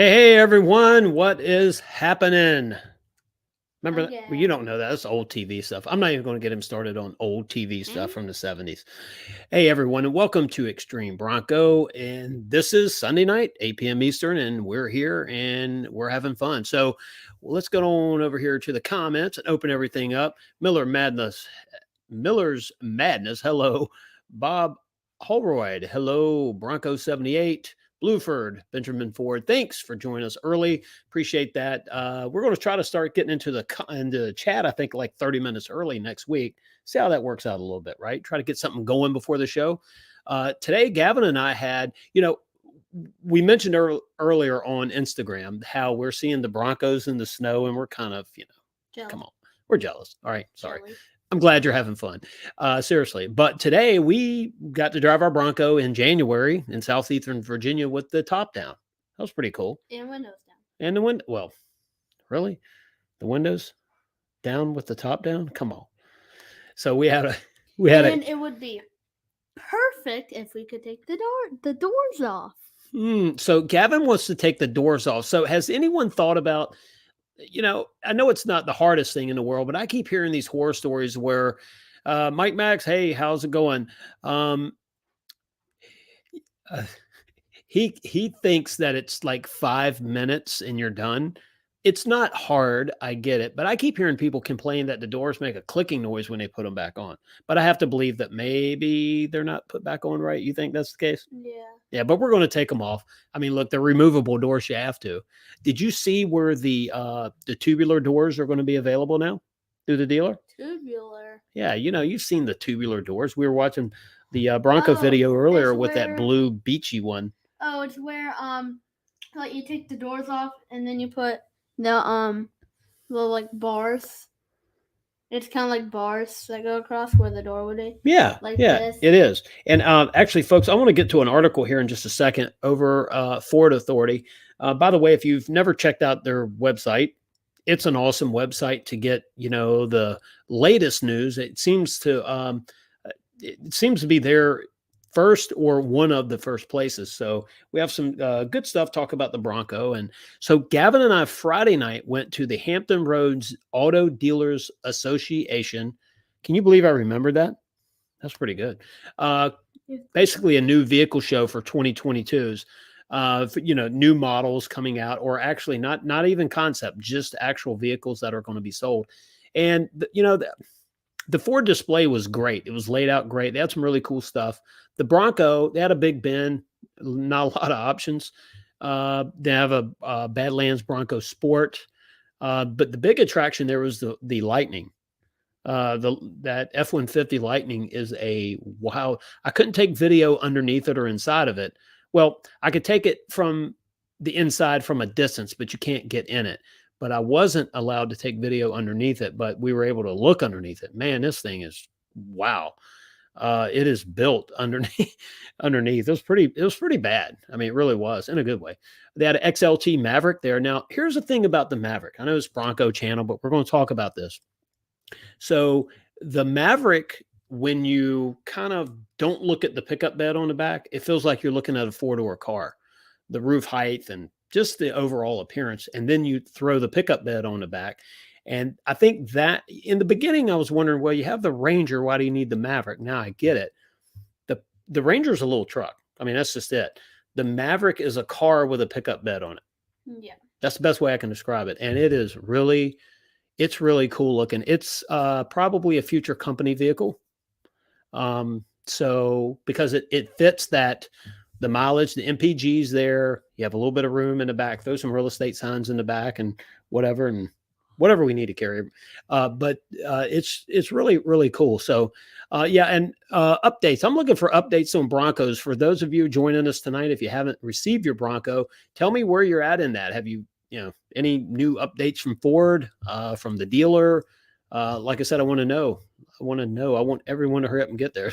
Hey, everyone, what is happening? Remember that? Well, you don't Again. know that. That's old TV stuff. I'm not even going to get him started on old TV stuff Mm, from the 70s. Hey, everyone, and welcome to Extreme Bronco. And this is Sunday night, 8 p.m. Eastern, and we're here and we're having fun. So let's go on over here to the comments and open everything up. Miller's Madness. Hello, Bob Holroyd. Hello, Bronco 78. Blueford, Benjamin Ford. Thanks for joining us early. Appreciate that. We're going to try to start getting into the chat. I think like 30 minutes early next week. See how that works out a little bit, right? Try to get something going before the show. Today, Gavin and I had, we mentioned earlier on Instagram how we're seeing the Broncos in the snow, and we're kind of, Jealous. come on, we're jealous. All right, sorry. Jelly. I'm glad you're having fun. Seriously. But today we got to drive our Bronco in January in southeastern Virginia with the top down. That was pretty cool. And windows down. And the window, well, really? The windows down with the top down? Come on. So And it would be perfect if we could take the doors off. So Gavin wants to take the doors off. So has anyone thought about, I know it's not the hardest thing in the world, but I keep hearing these horror stories where Mike Max, hey, how's it going? Uh, he thinks that it's like 5 minutes and you're done. It's not hard, I get it, but I keep hearing people complain that the doors make a clicking noise when they put them back on. But I have to believe that maybe they're not put back on right. You think that's the case? Yeah. Yeah, but we're going to take them off. I mean, look, they're removable doors. You have to. Did you see where the tubular doors are going to be available now through the dealer? Tubular. Yeah, you've seen the tubular doors. We were watching the Bronco video earlier with that blue beachy one. Oh, it's where like you take the doors off and then you put the little like bars. It's kind of like bars that go across where the door would be. Yeah, Like yeah, this. it is. And actually, folks, I want to get to an article here in just a second over Ford Authority. By the way, if you've never checked out their website, it's an awesome website to get the latest news. It seems to be there first or one of the first places. So we have some good stuff talk about the Bronco. And so Gavin and I Friday night went to the Hampton Roads Auto Dealers Association. Can you believe I remembered that? That's pretty good. Basically a new vehicle show for 2022s. New models coming out, or actually not even concept, just actual vehicles that are going to be sold. And the Ford display was great. It was laid out great. They had some really cool stuff. The Bronco, they had a big bin, not a lot of options. They have a Badlands Bronco Sport, but the big attraction there was the Lightning. That F-150 Lightning is a wow. I couldn't take video underneath it or inside of it. Well, I could take it from the inside from a distance, but you can't get in it. But I wasn't allowed to take video underneath it, but we were able to look underneath it. Man, this thing is wow. It is built underneath. Underneath, it was pretty bad. I mean, it really was in a good way. They had an XLT Maverick there. Now, here's the thing about the Maverick. I know it's Bronco channel, but we're going to talk about this. So the Maverick, when you kind of don't look at the pickup bed on the back, it feels like you're looking at a four-door car. The roof height and just the overall appearance. And then you throw the pickup bed on the back. And I think that in the beginning, I was wondering, well, you have the Ranger. Why do you need the Maverick? Now I get it. The Ranger's a little truck. I mean, that's just it. The Maverick is a car with a pickup bed on it. Yeah. That's the best way I can describe it. And it's really cool looking. It's probably a future company vehicle. So because it fits that the mileage, the MPG's there, you have a little bit of room in the back, throw some real estate signs in the back and whatever we need to carry. But it's really, really cool. So and updates. I'm looking for updates on Broncos. For those of you joining us tonight, if you haven't received your Bronco, tell me where you're at in that. Have you, any new updates from Ford, from the dealer? Like I said, I want to know. I want everyone to hurry up and get there.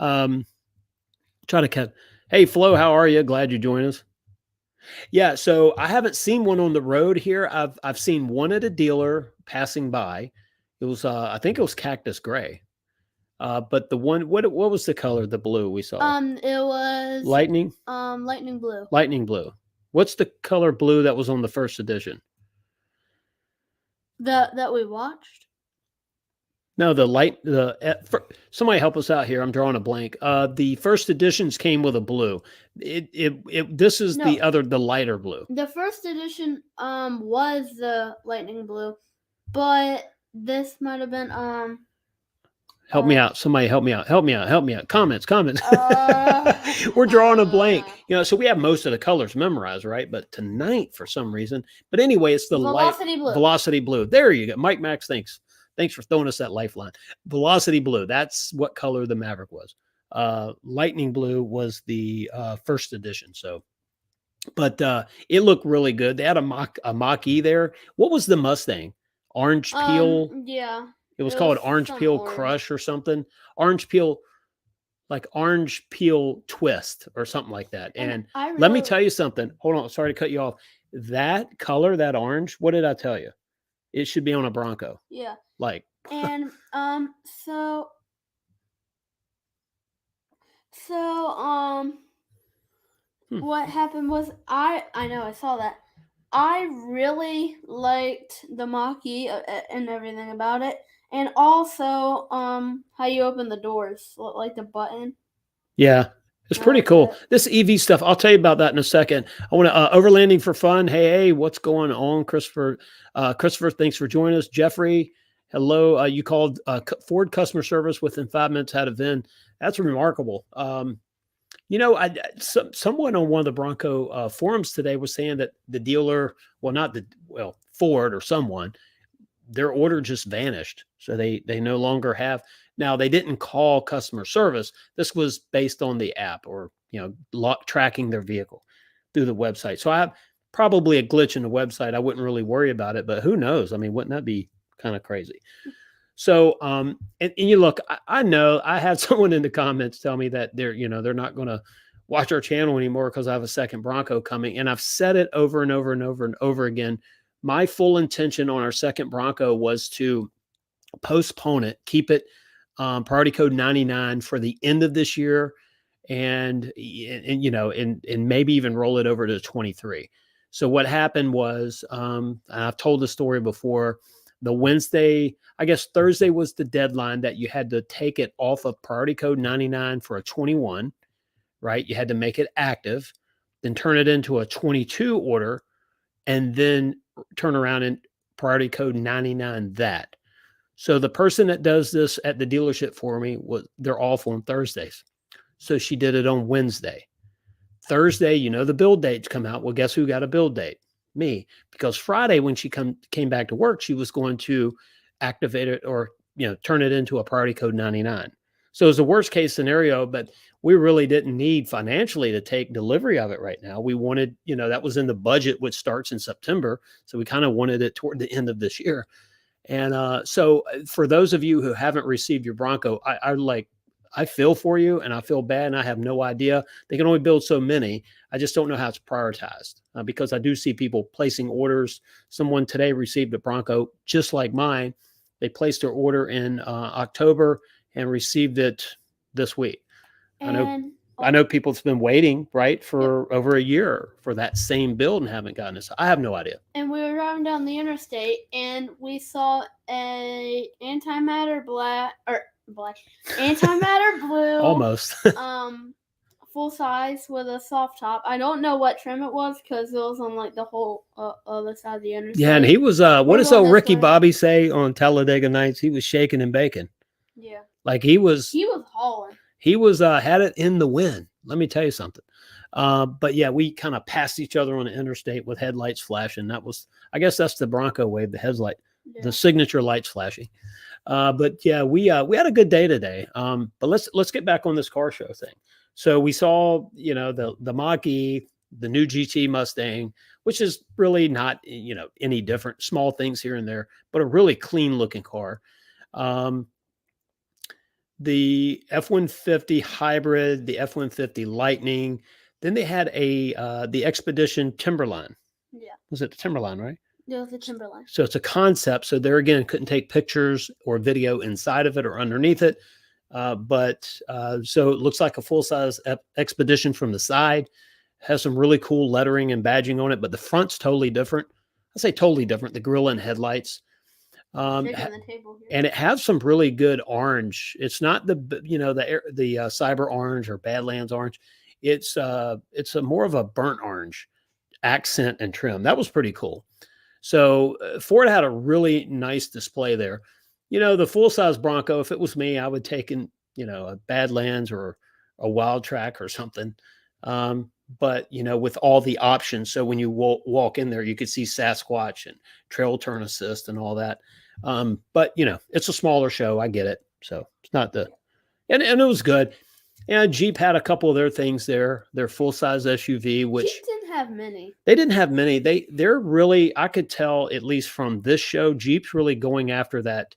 Try to cut. Hey, Flo, how are you? Glad you joined us. Yeah, so I haven't seen one on the road here. I've seen one at a dealer passing by. It was I think it was cactus gray. But the one, what was the color? The blue we saw. It was lightning lightning blue. Lightning blue. What's the color blue that was on the first edition? That we watched. No, somebody help us out here. I'm drawing a blank. The first editions came with a blue. This is No. the lighter blue. The first edition was the lightning blue, but this might have been Help me out. Somebody help me out. Help me out. Help me out. Comments. We're drawing a blank. So we have most of the colors memorized, right? But tonight, for some reason. But anyway, it's the Velocity blue. Velocity blue. There you go. Mike Max, thanks. Thanks for throwing us that lifeline. Velocity blue. That's what color the Maverick was. Lightning blue was the first edition. So, but it looked really good. They had a Mach-E there. What was the Mustang? Orange peel. Yeah. It was called Orange Peel Crush or something. Orange Peel, like Orange Peel Twist or something like that. And let me tell you something. Hold on. Sorry to cut you off. That color, that orange, what did I tell you? It should be on a Bronco. Yeah. Like. And so what happened was I know I saw that. I really liked the Mach-E and everything about it. And also, how you open the doors, like the button. Yeah, it's pretty cool. This EV stuff, I'll tell you about that in a second. I want to overlanding for fun. Hey, what's going on, Christopher? Christopher, thanks for joining us. Jeffrey, hello. You called Ford customer service within 5 minutes, had a VIN. That's remarkable. Someone on one of the Bronco forums today was saying that the dealer, Ford or someone, their order just vanished. So they no longer have. Now, they didn't call customer service. This was based on the app or, tracking their vehicle through the website. So I have probably a glitch in the website. I wouldn't really worry about it, but who knows? I mean, wouldn't that be kind of crazy? So, and you look, I know I had someone in the comments tell me that they're not going to watch our channel anymore because I have a second Bronco coming. And I've said it over and over and over and over again. My full intention on our second Bronco was to postpone it, keep it priority code 99 for the end of this year, and maybe even roll it over to 23. So what happened was, I've told the story before. The Wednesday, I guess Thursday was the deadline that you had to take it off of priority code 99 for a 21, right? You had to make it active, then turn it into a 22 order, and then turn around and priority code 99 that. So the person that does this at the dealership for me, they're off on Thursdays. So she did it on Wednesday. Thursday, the build dates come out. Well, guess who got a build date? Me. Because Friday, when she came back to work, she was going to activate it or turn it into a priority code 99. So it was a worst case scenario, but we really didn't need financially to take delivery of it right now. We wanted, that was in the budget, which starts in September. So we kind of wanted it toward the end of this year. And so for those of you who haven't received your Bronco, I feel for you and I feel bad and I have no idea. They can only build so many. I just don't know how it's prioritized because I do see people placing orders. Someone today received a Bronco just like mine. They placed their order in October and received it this week. I know people have been waiting, right, for over a year for that same build and haven't gotten it. So I have no idea. And we were driving down the interstate and we saw a antimatter antimatter blue, almost full size with a soft top. I don't know what trim it was because it was on like the whole other side of the interstate. Yeah, and he was what does old Ricky Bobby say on Talladega Nights? He was shaking and baking. Yeah, like he was hauling. He was had it in the wind. Let me tell you something. But yeah, we kind of passed each other on the interstate with headlights flashing. That was, I guess that's the Bronco wave, the headlight, the signature lights flashing. But yeah, we had a good day today. But let's get back on this car show thing. So we saw, the Mach-E, the new GT Mustang, which is really not, any different, small things here and there, but a really clean looking car. The F-150 hybrid, the F-150 Lightning. Then they had the Expedition Timberline. Yeah. Was it the Timberline, right? Yeah, it was the Timberline. So it's a concept. So there again, couldn't take pictures or video inside of it or underneath it. So it looks like a full-size Expedition from the side. has some really cool lettering and badging on it, but the front's totally different. I say totally different. The grill and headlights. Um, Shaking the table here. and it has some really good orange. It's not the cyber orange or Badlands orange. It's a more of a burnt orange accent and trim. That was pretty cool. So Ford had a really nice display there. The full size Bronco. If it was me, I would take in a Badlands or a Wild Track or something. But with all the options, so when you walk in there, you could see Sasquatch and trail turn assist and all that. But it's a smaller show. I get it. So it's not and it was good. And Jeep had a couple of their things there. Their full size SUV, which Jeep didn't have many. They didn't have many. They're really, I could tell at least from this show, Jeep's really going after that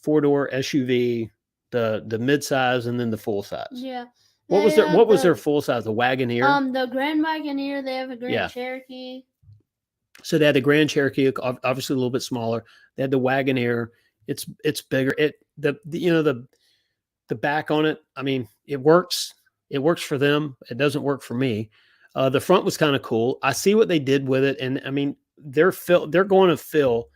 4-door SUV, the midsize, and then the full size. Yeah. What was their full size? The Wagoneer? The Grand Wagoneer. They have a Grand Cherokee. So they had the Grand Cherokee, obviously a little bit smaller. They had the Wagoneer. It's bigger. The back on it, I mean, it works. It works for them. It doesn't work for me. The front was kind of cool. I see what they did with it, and I mean, they're going to fill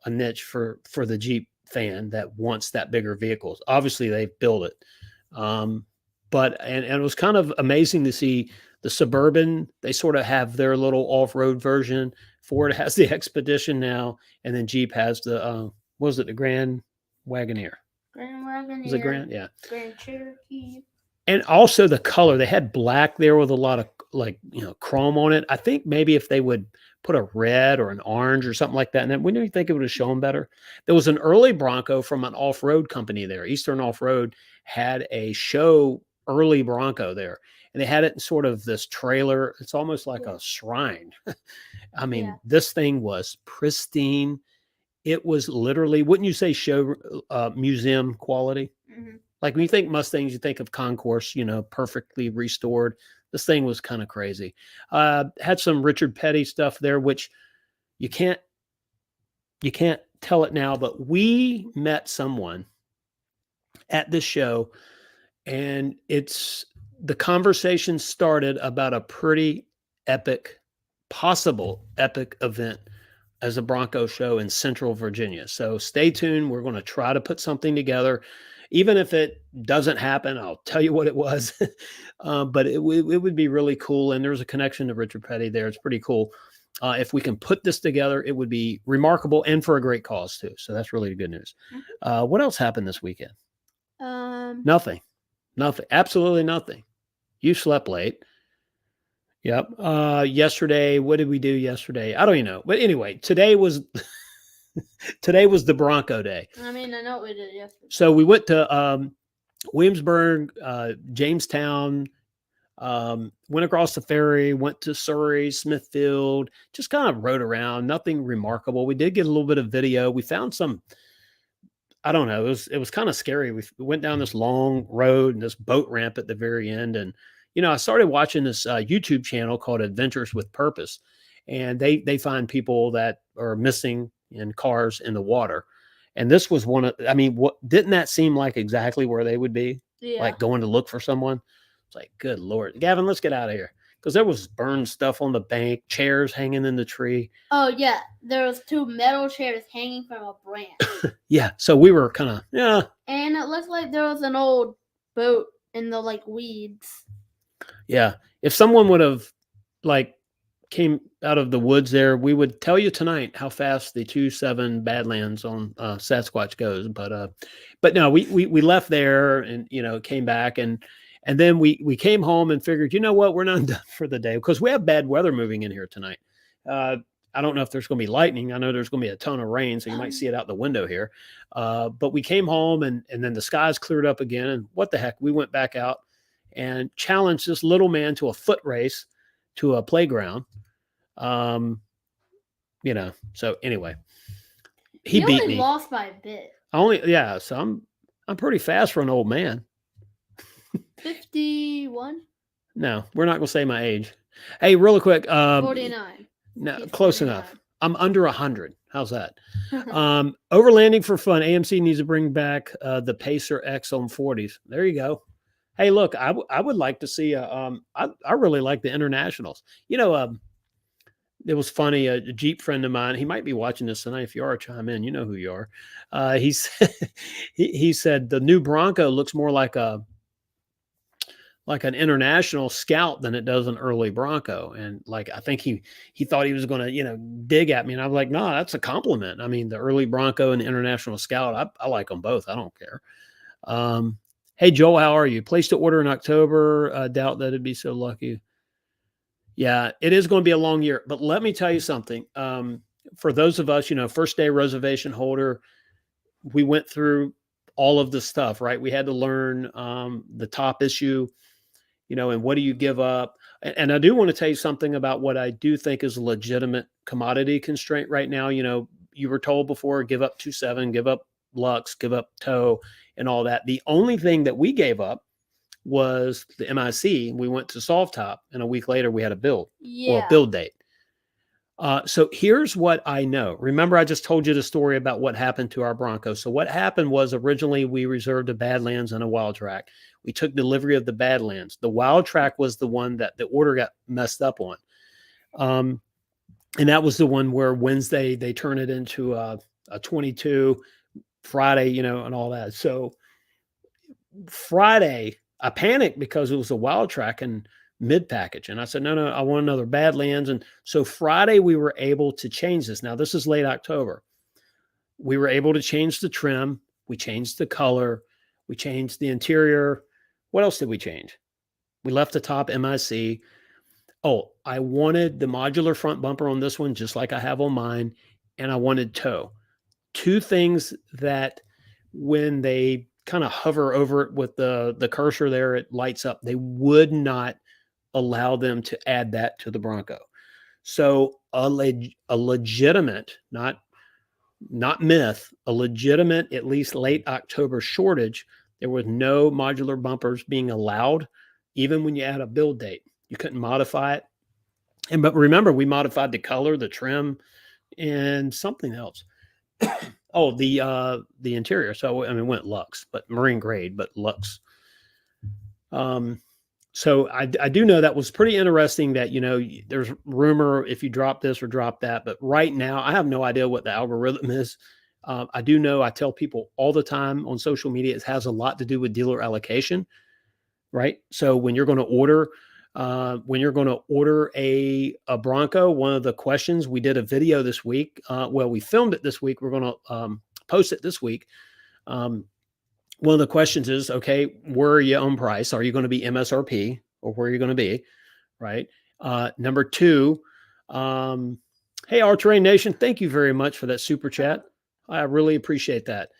a niche for the Jeep fan that wants that bigger vehicles. Obviously, they've built it, but it was kind of amazing to see the Suburban. They sort of have their little off-road version. Ford has the Expedition now, and then Jeep has the the Grand Wagoneer. Grand Wagoneer. Was it Grand? Yeah. Grand Cherokee. And also the color, they had black there with a lot of chrome on it. I think maybe if they would put a red or an orange or something like that, and then wouldn't you think it would have shown better? There was an early Bronco from an off-road company there. Eastern Off-Road had a show early Bronco there, and they had it in sort of this trailer. It's almost like a shrine. I mean, this thing was pristine. It was literally, wouldn't you say show museum quality? Mm-hmm. Like when you think Mustangs, you think of Concourse, perfectly restored. This thing was kind of crazy. Had some Richard Petty stuff there, which you can't tell it now, but we met someone at this show, and the conversation started about a pretty possible epic event as a Bronco show in Central Virginia. So stay tuned. We're going to try to put something together. Even if it doesn't happen, I'll tell you what it was. But it would be really cool. And there's a connection to Richard Petty there. It's pretty cool. If we can put this together, it would be remarkable and for a great cause too. So that's really good news. What else happened this weekend? Nothing. Absolutely nothing. You slept late. Yep. Yesterday, what did we do yesterday? I don't even know. But anyway, today was the Bronco day. I mean, I know what we did yesterday. So we went to Williamsburg, Jamestown, went across the ferry, went to Surrey, Smithfield, just kind of rode around. Nothing remarkable. We did get a little bit of video. We found some, I don't know. It was kind of scary. We went down this long road and this boat ramp at the very end. And, I started watching this YouTube channel called Adventures with Purpose, and they find people that are missing in cars in the water. And this was didn't that seem like exactly where they would be? Yeah. Like going to look for someone? It's like, good Lord, Gavin, let's get out of here. Because there was burned stuff on the bank, chairs hanging in the tree. Oh, yeah. There was 2 metal chairs hanging from a branch. Yeah. So we were kind of, yeah. And it looked like there was an old boat in the, weeds. Yeah. If someone would have, came out of the woods there, we would tell you tonight how fast the 2.7 Badlands on Sasquatch goes. But no, we left there and, came back and then we came home and figured, you know what, we're not done for the day because we have bad weather moving in here tonight. I don't know if there's going to be lightning. I know there's going to be a ton of rain, so you might see it out the window here. But we came home and then the skies cleared up again. And what the heck, we went back out and challenged this little man to a foot race to a playground. So anyway, he beat me. Lost by a bit. So I'm pretty fast for an old man. 51? No, we're not going to say my age. Hey, really quick. 49. No, he's close 49. Enough. I'm under 100. How's that? Overlanding for fun. AMC needs to bring back the Pacer X on 40s. There you go. Hey, look, I would like to see I really like the internationals. It was funny. A Jeep friend of mine, he might be watching this tonight. If you are, chime in. You know who you are. He said, he said the new Bronco looks more like an international scout than it does an early Bronco. And like I think he thought he was going to dig at me, and I'm like, no, that's a compliment. I mean, the early Bronco and the international scout, I like them both. I don't care. Hey Joel, how are you? Placed to order in October. Doubt that it'd be so lucky. Yeah, it is going to be a long year, but let me tell you something. For those of us, first day reservation holder, we went through all of the stuff, right? We had to learn the top issue, and what do you give up? And I do want to tell you something about what I do think is a legitimate commodity constraint right now. You were told before, give up 2.7, give up Lux, give up toe, and all that. The only thing that we gave up was the MIC. We went to Solve Top, and a week later we had a build, Yeah. build date. So here's what I know. Remember, I just told you the story about what happened to our Bronco. So what happened was originally we reserved a Badlands and a Wild Track. We took delivery of the Badlands. The Wild Track was the one that the order got messed up on. And that was the one where Wednesday they turn it into a 22, Friday, and all that. So Friday, I panicked because it was a Wild Track and mid package. And I said, no, I want another Badlands. And so Friday, we were able to change this. Now, this is late October. We were able to change the trim. We changed the color. We changed the interior. What else did we change? We left the top MIC. Oh, I wanted the modular front bumper on this one, just like I have on mine. And I wanted toe. Two things that when they kind of hover over it with the cursor there, it lights up. They would not allow them to add that to the Bronco. So a legitimate, not myth, a legitimate, at least late October shortage. There was no modular bumpers being allowed, even when you add a build date. You couldn't modify it. But remember, we modified the color, the trim, and something else. Oh, the interior. So I mean, went Lux, but marine grade, but Lux. So I do know that was pretty interesting that, there's rumor if you drop this or drop that, but right now I have no idea what the algorithm is. I do know I tell people all the time on social media, it has a lot to do with dealer allocation, right? So when you're going to order, a Bronco, one of the questions, we did a video this week. We filmed it this week. We're going to post it this week. One of the questions is, okay, where are you on price? Are you going to be MSRP or where are you going to be? Right. Number two, hey, Our Terrain Nation, thank you very much for that super chat. I really appreciate that.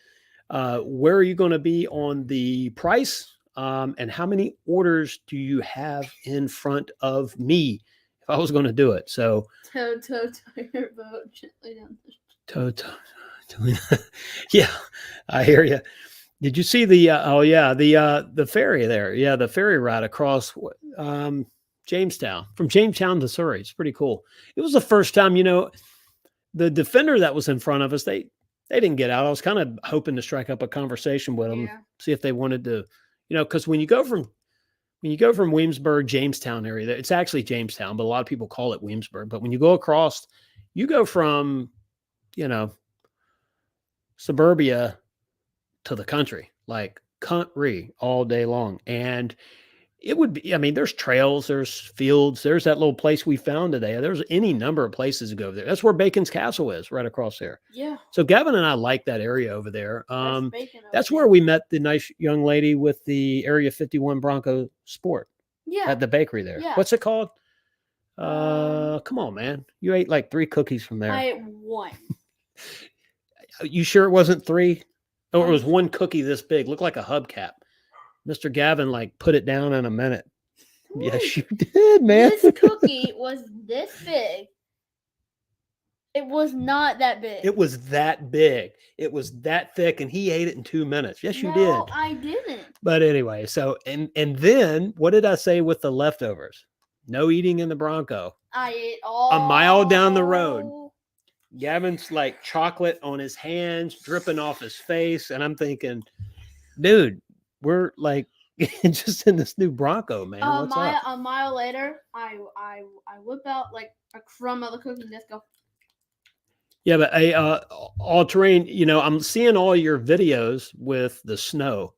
Where are you going to be on the price? And how many orders do you have in front of me if I was going to do it? So, toe your boat gently down the yeah, I hear you. Did you see the the ferry there? Yeah, the ferry ride across Jamestown, from Jamestown to Surrey. It's pretty cool. It was the first time, the Defender that was in front of us, they didn't get out. I was kind of hoping to strike up a conversation with them, see if they wanted to, because when you go from Williamsburg, Jamestown area, it's actually Jamestown, but a lot of people call it Williamsburg. But when you go across, you go from, suburbia to the country, like country all day long. And it would be, I mean, there's trails, there's fields, there's that little place we found today. There's any number of places to go there. That's where Bacon's Castle is, right across there. Yeah. So Gavin and I like that area over there. That's where we met the nice young lady with the Area 51 Bronco Sport. Yeah. At the bakery there. Yeah. What's it called? Come on, man. You ate like 3 cookies from there. I ate 1. You sure it wasn't 3? Or it was 1 cookie this big, looked like a hubcap. Mr. Gavin put it down in a minute. Ooh. Yes, you did, man. This cookie was this big. It was not that big. It was that big. It was that thick, and he ate it in 2 minutes. Yes, you did. No, I didn't. But anyway, so and then what did I say with the leftovers? No eating in the Bronco. I ate all a mile down the road. Gavin's chocolate on his hands, dripping off his face. And I'm thinking, dude, we're just in this new Bronco, man. What's up? A mile later, I whip out like a crumb of the cooking disco. Yeah, but all terrain. I'm seeing all your videos with the snow.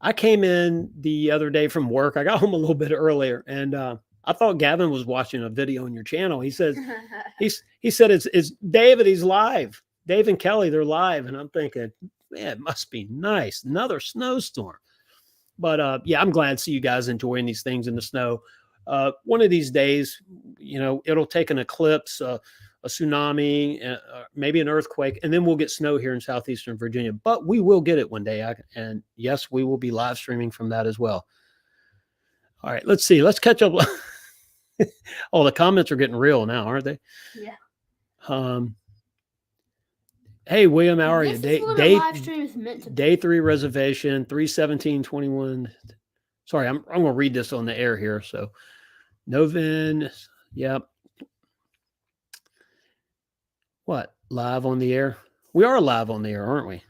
I came in the other day from work. I got home a little bit earlier, and I thought Gavin was watching a video on your channel. He says he said it's David. He's live. Dave and Kelly, they're live, and I'm thinking, man, it must be nice. Another snowstorm. But yeah, I'm glad to see you guys enjoying these things in the snow. One of these days, it'll take an eclipse, a tsunami, maybe an earthquake, and then we'll get snow here in southeastern Virginia. But we will get it one day, and yes, we will be live streaming from that as well. All right, let's see. Let's catch up. Oh, the comments are getting real now, aren't they? Yeah. Hey, William, how are you? Day 3 reservation, 3/17/21. Sorry, I'm going to read this on the air here. So, Novin, yep. What? Live on the air? We are live on the air, aren't we?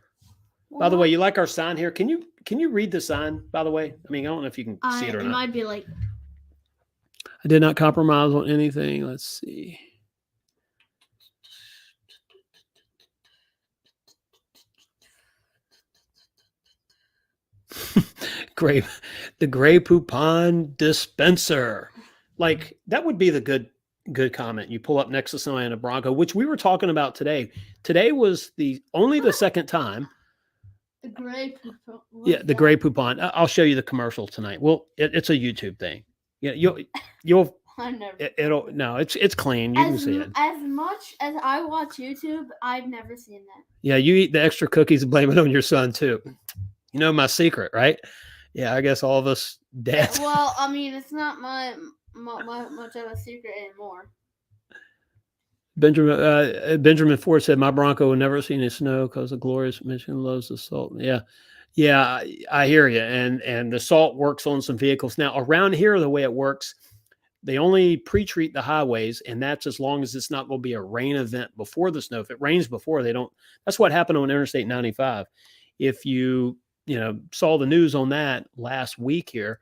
By the way, you like our sign here? Can you read the sign, by the way? I mean, I don't know if you can see it or not. It might be like, I did not compromise on anything. Let's see. The Grey Poupon dispenser. Like, that would be the good comment. You pull up next to somebody in a Bronco, which we were talking about today. Today was only the second time. The Grey Poupon. Yeah, the Grey Poupon. I'll show you the commercial tonight. Well, it's a YouTube thing. Yeah, you'll. I never. It's clean. You can see it. As much as I watch YouTube, I've never seen that. Yeah, you eat the extra cookies and blame it on your son too. You know my secret, right? Yeah, I guess all of us dads. Well, I mean, it's not much of a secret anymore. Benjamin Ford said, "My Bronco will never see any snow because the glorious Michigan loves the salt." Yeah, I hear you. And the salt works on some vehicles. Now around here, the way it works, they only pre-treat the highways, and that's as long as it's not going to be a rain event before the snow. If it rains before, they don't. That's what happened on Interstate 95. If you saw the news on that last week here,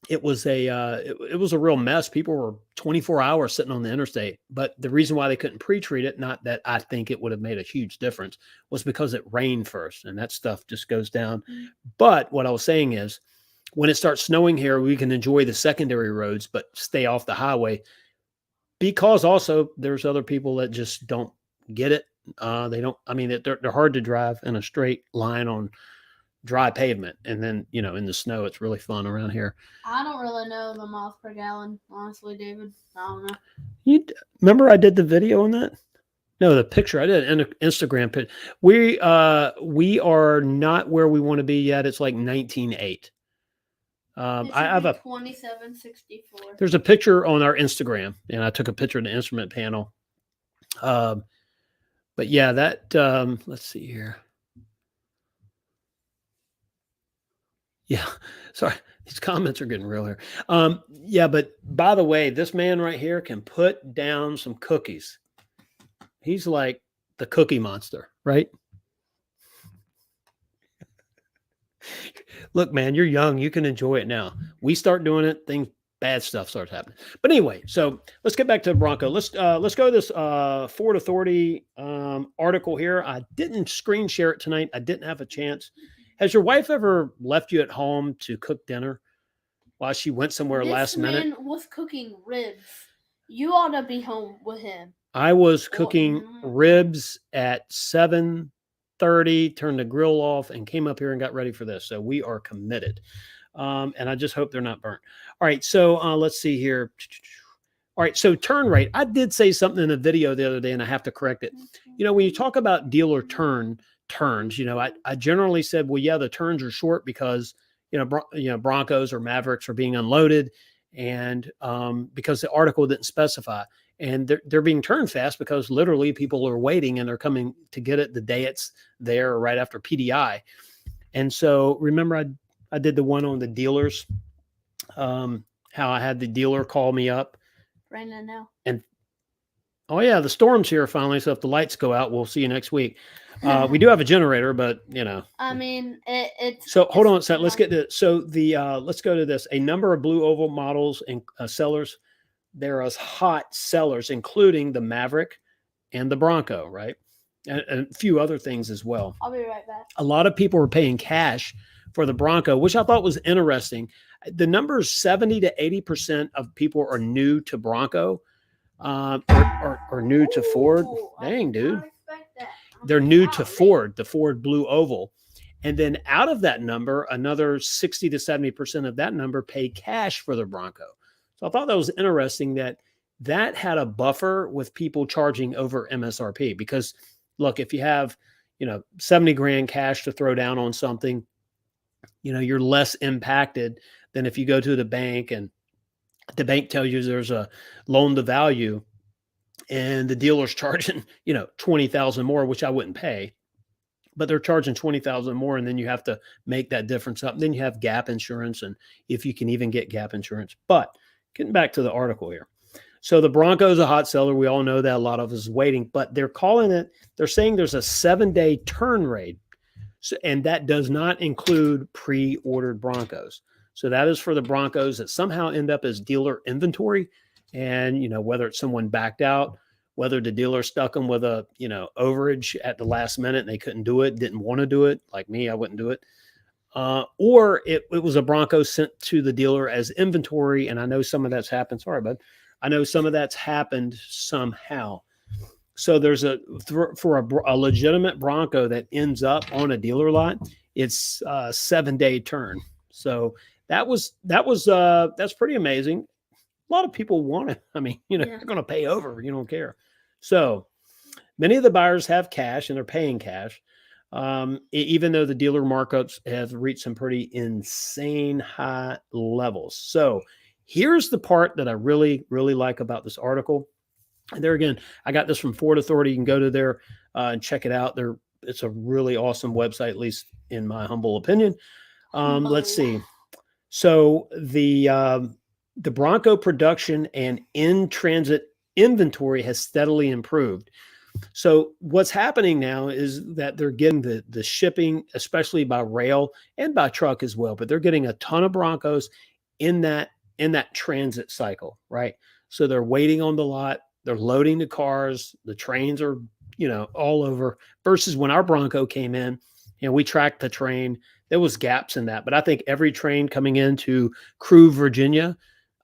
it was a real mess. People were 24 hours sitting on the interstate. But the reason why they couldn't pre-treat it, not that I think it would have made a huge difference, was because it rained first, and that stuff just goes down. Mm-hmm. But what I was saying is, when it starts snowing here, we can enjoy the secondary roads, but stay off the highway, because also there's other people that just don't get it. They don't. I mean, they're hard to drive in a straight line on dry pavement, and then in the snow, it's really fun around here. I don't really know the miles per gallon, honestly, David. I don't know. You remember I did the video on that? No, the picture I did, an Instagram picture. We are not where we want to be yet. It's like 19.8. I have a 2764. There's a picture on our Instagram, and I took a picture of the instrument panel. But yeah, that let's see here. Yeah, sorry, these comments are getting real here. Yeah, but by the way, this man right here can put down some cookies. He's like the cookie monster, right? Look, man, you're young. You can enjoy it now. We start doing it, bad stuff starts happening. But anyway, so let's get back to the Bronco. Let's go to this Ford Authority article here. I didn't screen share it tonight. I didn't have a chance. Has your wife ever left you at home to cook dinner while she went somewhere last minute? This man was cooking ribs. You ought to be home with him. I was cooking ribs at 7:30, turned the grill off, and came up here and got ready for this. So we are committed. And I just hope they're not burnt. All right, so let's see here. All right, so turn rate. I did say something in a video the other day, and I have to correct it. When you talk about dealer turns, I generally said, well, yeah, the turns are short because Broncos or Mavericks are being unloaded, and because the article didn't specify, and they're being turned fast because literally people are waiting and they're coming to get it the day it's there or right after PDI. And so remember, I did the one on the dealers, how I had the dealer call me up. Right now. And Oh yeah, the storm's here finally. So if the lights go out, we'll see you next week. We do have a generator, but I mean, it's So hold on a it's second. Let's fun. get to so the let's go to this. A number of blue oval models and sellers. There are hot sellers, including the Maverick and the Bronco, right? And a few other things as well. I'll be right back. A lot of people were paying cash for the Bronco, which I thought was interesting. The number is 70 to 80% of people are new to Bronco, or new to Ford. Dang, dude. They're new to Ford, the Ford Blue Oval. And then out of that number, another 60 to 70% of that number pay cash for the Bronco. So I thought that was interesting that had a buffer with people charging over MSRP. Because look, if you have, 70 grand cash to throw down on something, you're less impacted than if you go to the bank and the bank tells you there's a loan to value and the dealer's charging, 20,000 more, which I wouldn't pay, but they're charging 20,000 more. And then you have to make that difference up. And then you have gap insurance. And if you can even get gap insurance, but getting back to the article here. So the Bronco is a hot seller. We all know that. A lot of us is waiting, but they're saying there's a 7-day turn rate. So, and that does not include pre-ordered Broncos. So that is for the Broncos that somehow end up as dealer inventory. And, whether it's someone backed out, whether the dealer stuck them with a, overage at the last minute and they couldn't do it, didn't want to do it. Like me, I wouldn't do it. Or it was a Bronco sent to the dealer as inventory. And I know some of that's happened. Sorry, bud. I know some of that's happened somehow. So there's for a legitimate Bronco that ends up on a dealer lot, it's a 7-day turn. So that's pretty amazing. A lot of people want it. I mean, you're going to pay over. You don't care. So many of the buyers have cash and they're paying cash. Even though the dealer markups have reached some pretty insane high levels. So here's the part that I really, really like about this article. And there again, I got this from Ford Authority. You can go to there and check it out. It's a really awesome website, at least in my humble opinion. Let's see. So the Bronco production and in-transit inventory has steadily improved. So what's happening now is that they're getting the shipping, especially by rail and by truck as well, but they're getting a ton of Broncos in that transit cycle, right? So they're waiting on the lot, they're loading the cars, the trains are, all over, versus when our Bronco came in and we tracked the train, there was gaps in that. But I think every train coming into Crewe, Virginia,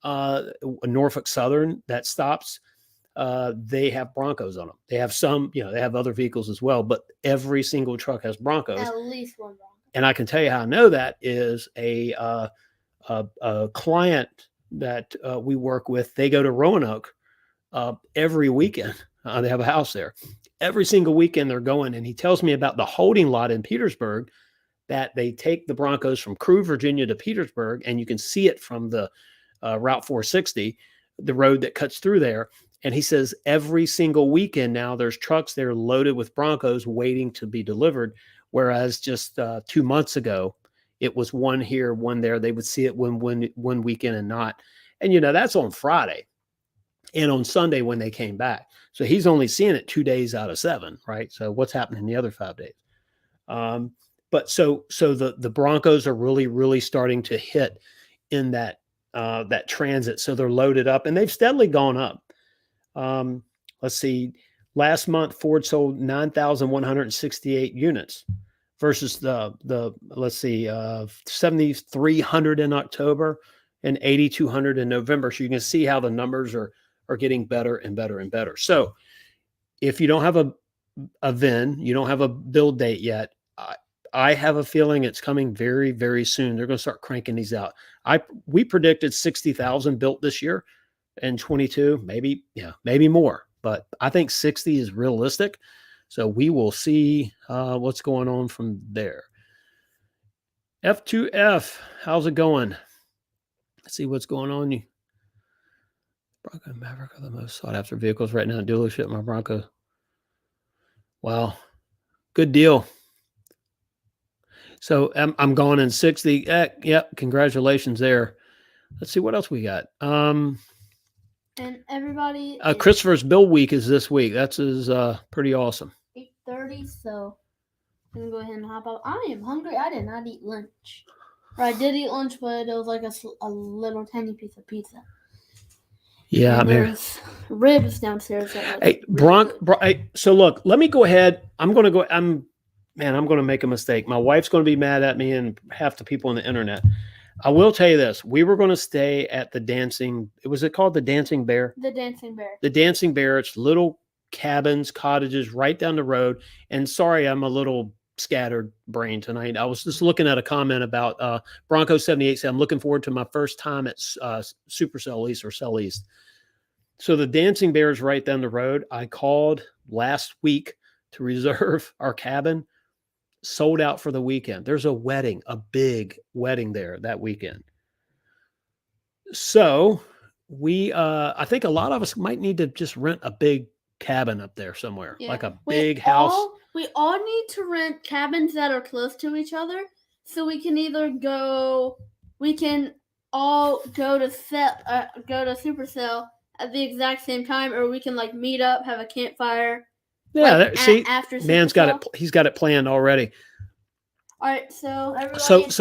Norfolk Southern that stops, they have Broncos on them. They have some, they have other vehicles as well, but every single truck has Broncos. At least one Bronco. And I can tell you how I know that is a client that we work with. They go to Roanoke every weekend. They have a house there. Every single weekend they're going, and he tells me about the holding lot in Petersburg that they take the Broncos from Crewe, Virginia to Petersburg, and you can see it from the Route 460, the road that cuts through there. And he says every single weekend now there's trucks there loaded with Broncos waiting to be delivered, whereas just 2 months ago, it was one here, one there. They would see it one weekend and not. And, that's on Friday and on Sunday when they came back. So he's only seeing it 2 days out of 7, right? So what's happening the other 5 days? But so the Broncos are really, really starting to hit in that transit. So they're loaded up and they've steadily gone up. Let's see. Last month, Ford sold 9,168 units versus the 7,300 in October and 8,200 in November. So you can see how the numbers are getting better and better and better. So if you don't have a VIN, you don't have a build date yet, I have a feeling it's coming very, very soon. They're going to start cranking these out. We predicted 60,000 built this year and 22, maybe more, but I think 60 is realistic. So we will see what's going on from there. F2F, how's it going? Let's see what's going on. Bronco and Maverick are the most sought after vehicles right now at dealership. My Bronco. Wow. Good deal. So I'm going in 60. Yep. Congratulations there. Let's see what else we got. And everybody, Christopher's Bill Week is this week. That's pretty awesome. 8:30, so I'm gonna go ahead and hop up. I am hungry. I did not eat lunch. Or I did eat lunch, but it was like a little tiny piece of pizza. Yeah, and there's ribs downstairs. Hey, so look, let me go ahead. I'm going to make a mistake. My wife's going to be mad at me and half the people on the internet. I will tell you this. We were going to stay at the was it called the Dancing Bear? The Dancing Bear. The Dancing Bear. It's little cabins, cottages right down the road. And sorry, I'm a little scattered brain tonight. I was just looking at a comment about Bronco 78. Said, I'm looking forward to my first time at Supercell East or Cell East. So the Dancing Bear is right down the road. I called last week to reserve our cabin. Sold out for the weekend. There's a wedding, a big wedding there that weekend. So I think a lot of us might need to just rent a big cabin up there somewhere, like a big house. We all need to rent cabins that are close to each other, so we can all go to Supercell at the exact same time, or we can like meet up, have a campfire. Yeah, after man's got it. He's got it planned already. All right, so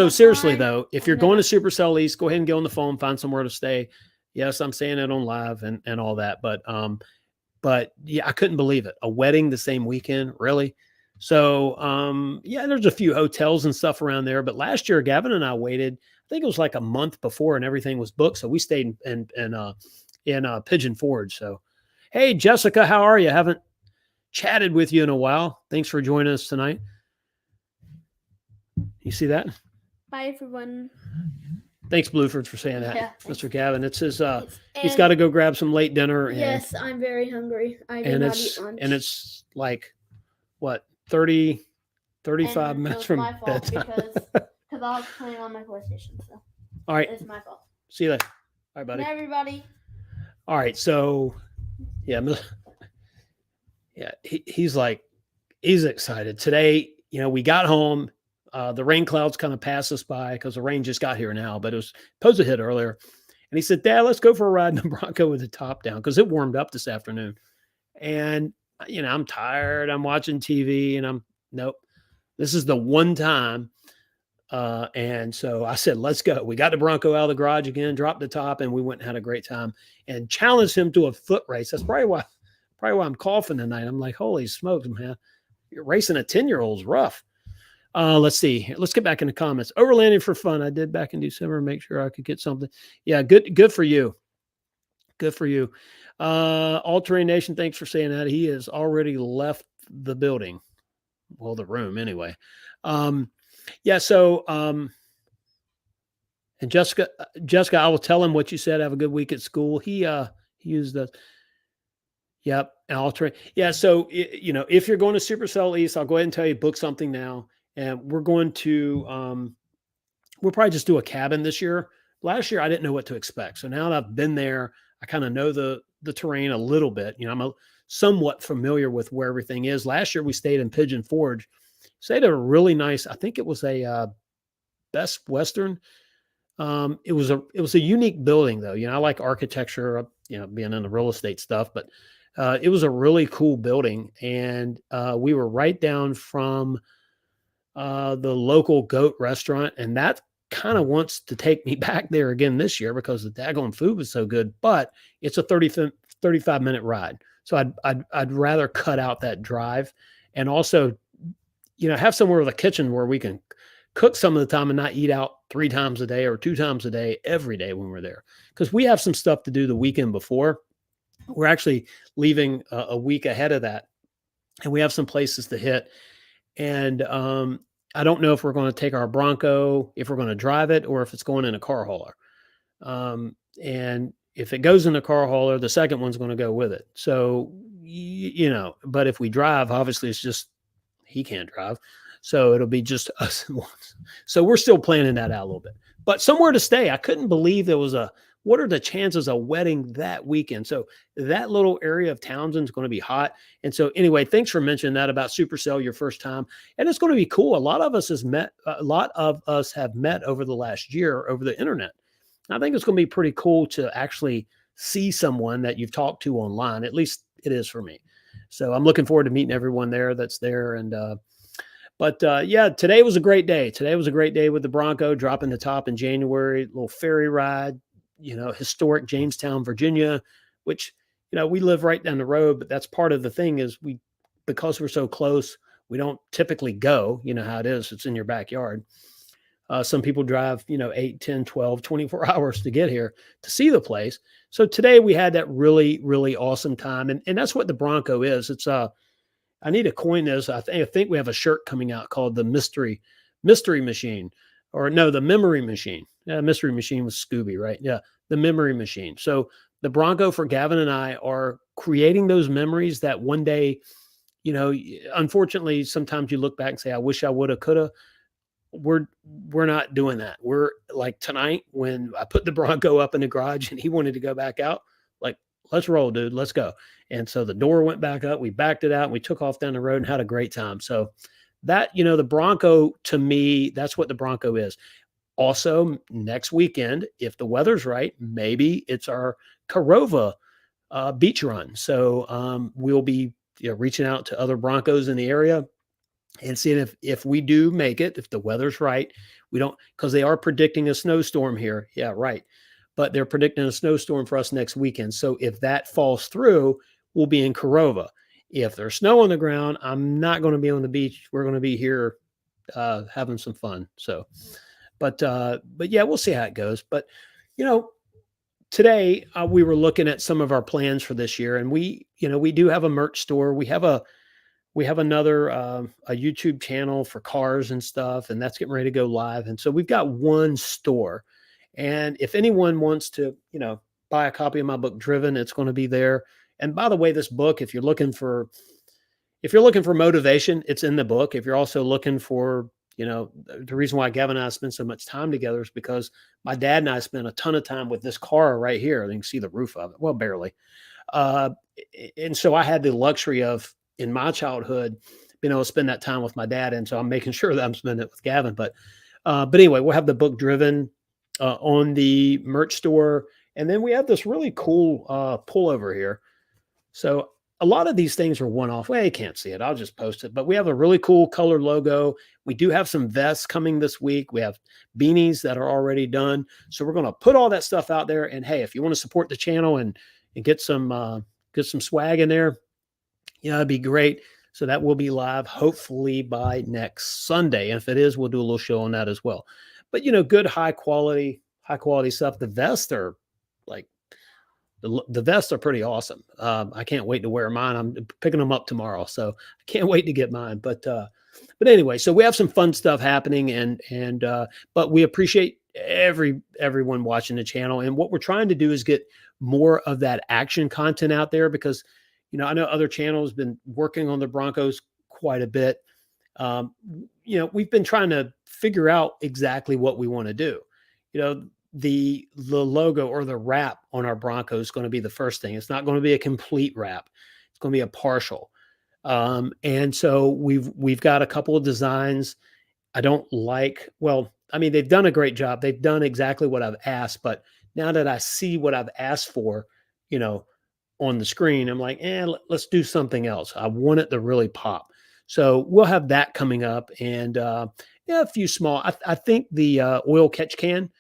seriously though, if you're going to Supercell East, go ahead and get on the phone, find somewhere to stay. Yes, I'm saying it on live and all that, but yeah, I couldn't believe it. A wedding the same weekend, really? So yeah, there's a few hotels and stuff around there, but last year Gavin and I waited. I think it was like a month before, and everything was booked, so we stayed in Pigeon Forge. So, hey, Jessica, how are you? Haven't chatted with you in a while. Thanks for joining us tonight. You see that? Bye, everyone. Thanks, Blueford, for saying that. Yeah, Mr. Gavin. It's his, he's got to go grab some late dinner. Yes, I'm very hungry. I did not eat lunch. And it's like, what, 35 minutes from bedtime? Because I was playing on my PlayStation. So. All right. It's my fault. See you later. All right, buddy. Bye, everybody. All right. So, yeah. Yeah, he's excited. Today, we got home. The rain clouds kind of passed us by because the rain just got here now, but it was supposed to hit earlier. And he said, Dad, let's go for a ride in the Bronco with the top down because it warmed up this afternoon. And, I'm tired. I'm watching TV and nope, this is the one time. And so I said, let's go. We got the Bronco out of the garage again, dropped the top, and we went and had a great time and challenged him to a foot race. That's probably why I'm coughing tonight. I'm like, holy smokes, man. You're racing a 10-year-old's rough. Let's see. Let's get back in the comments. Overlanding for fun. I did back in December, make sure I could get something. Yeah, good for you. Good for you. All Terrain Nation, thanks for saying that. He has already left the building. Well, the room anyway. Yeah, so and Jessica, I will tell him what you said. Have a good week at school. He used the yep, All Terrain. Yeah, so if you're going to Supercell East, I'll go ahead and tell you book something now. And we're going to we'll probably just do a cabin this year. Last year I didn't know what to expect. So now that I've been there, I kind of know the terrain a little bit. I'm somewhat familiar with where everything is. Last year we stayed in Pigeon Forge. Stayed at a really nice, I think it was a Best Western. It was a unique building though. I like architecture, being in the real estate stuff, but it was a really cool building. And we were right down from the local goat restaurant. And that kind of wants to take me back there again this year because the daggone food was so good, but it's a 35-minute ride. So I'd rather cut out that drive and also, have somewhere with a kitchen where we can cook some of the time and not eat out 3 times a day or 2 times a day every day when we're there. Because we have some stuff to do the weekend before. We're actually leaving a week ahead of that. And we have some places to hit. And I don't know if we're going to take our Bronco, if we're going to drive it, or if it's going in a car hauler. And if it goes in a car hauler, the second one's going to go with it. So, but if we drive, obviously it's just, he can't drive. So it'll be just us and once. So we're still planning that out a little bit. But somewhere to stay. I couldn't believe there was what are the chances of a wedding that weekend? So that little area of Townsend's going to be hot. And so anyway, thanks for mentioning that about Supercell, your first time. And it's going to be cool. A lot of us have met over the last year over the internet. I think it's going to be pretty cool to actually see someone that you've talked to online. At least it is for me. So I'm looking forward to meeting everyone there that's there. Yeah, today was a great day. Today was a great day with the Bronco dropping the top in January, little ferry ride, historic Jamestown, Virginia, which, we live right down the road, but that's part of the thing is because we're so close, we don't typically go, you know how it is. It's in your backyard. Some people drive, 8, 10, 12, 24 hours to get here to see the place. So today we had that really, really awesome time. And that's what the Bronco is. I need to coin this. I think we have a shirt coming out called the Mystery Machine, or no, the Memory Machine. Yeah, Mystery Machine was Scooby, right? Yeah, the Memory Machine. So the Bronco for Gavin and I are creating those memories that one day, unfortunately, sometimes you look back and say, "I wish I woulda, coulda." We're not doing that. We're like tonight when I put the Bronco up in the garage and he wanted to go back out, like, let's roll, dude, let's go. And so the door went back up, we backed it out, and we took off down the road and had a great time. So that, the Bronco to me, that's what the Bronco is. Also, next weekend, if the weather's right, maybe it's our Corova beach run. So we'll be reaching out to other Broncos in the area and seeing if we do make it, if the weather's right. We don't, because they are predicting a snowstorm here. Yeah, right. But they're predicting a snowstorm for us next weekend. So if that falls through, we'll be in Corova. If there's snow on the ground, I'm not going to be on the beach. We're going to be here having some fun. So, but yeah, we'll see how it goes. But today we were looking at some of our plans for this year, and we do have a merch store. We have another a YouTube channel for cars and stuff, and that's getting ready to go live. And so we've got one store. And if anyone wants to, buy a copy of my book Driven, it's going to be there. And by the way, this book, if you're looking for motivation, it's in the book. If you're also looking for, the reason why Gavin and I spend so much time together is because my dad and I spent a ton of time with this car right here. You can see the roof of it. Well, barely. And so I had the luxury of, in my childhood, being able to spend that time with my dad. And so I'm making sure that I'm spending it with Gavin. But anyway, we'll have the book Driven on the merch store. And then we have this really cool pullover here. So a lot of these things are one-off. Well, you can't see it. I'll just post it. But we have a really cool color logo. We do have some vests coming this week. We have beanies that are already done. So we're going to put all that stuff out there. And hey, if you want to support the channel and get some swag in there, it'd be great. So that will be live hopefully by next Sunday. And if it is, we'll do a little show on that as well. But good high quality stuff. The vests are like the vests are pretty awesome. I can't wait to wear mine. I'm picking them up tomorrow, so I can't wait to get mine. But anyway, so we have some fun stuff happening, and but we appreciate everyone watching the channel. And what we're trying to do is get more of that action content out there, because I know other channels have been working on the Broncos quite a bit. We've been trying to figure out exactly what we want to do. The logo or the wrap on our Bronco is going to be the first thing. It's not going to be a complete wrap. It's going to be a partial. And so we've got a couple of designs. I don't like, well, I mean, they've done a great job. They've done exactly what I've asked, but now that I see what I've asked for, on the screen, I'm like, let's do something else. I want it to really pop. So we'll have that coming up, and a few small. I think the oil catch can.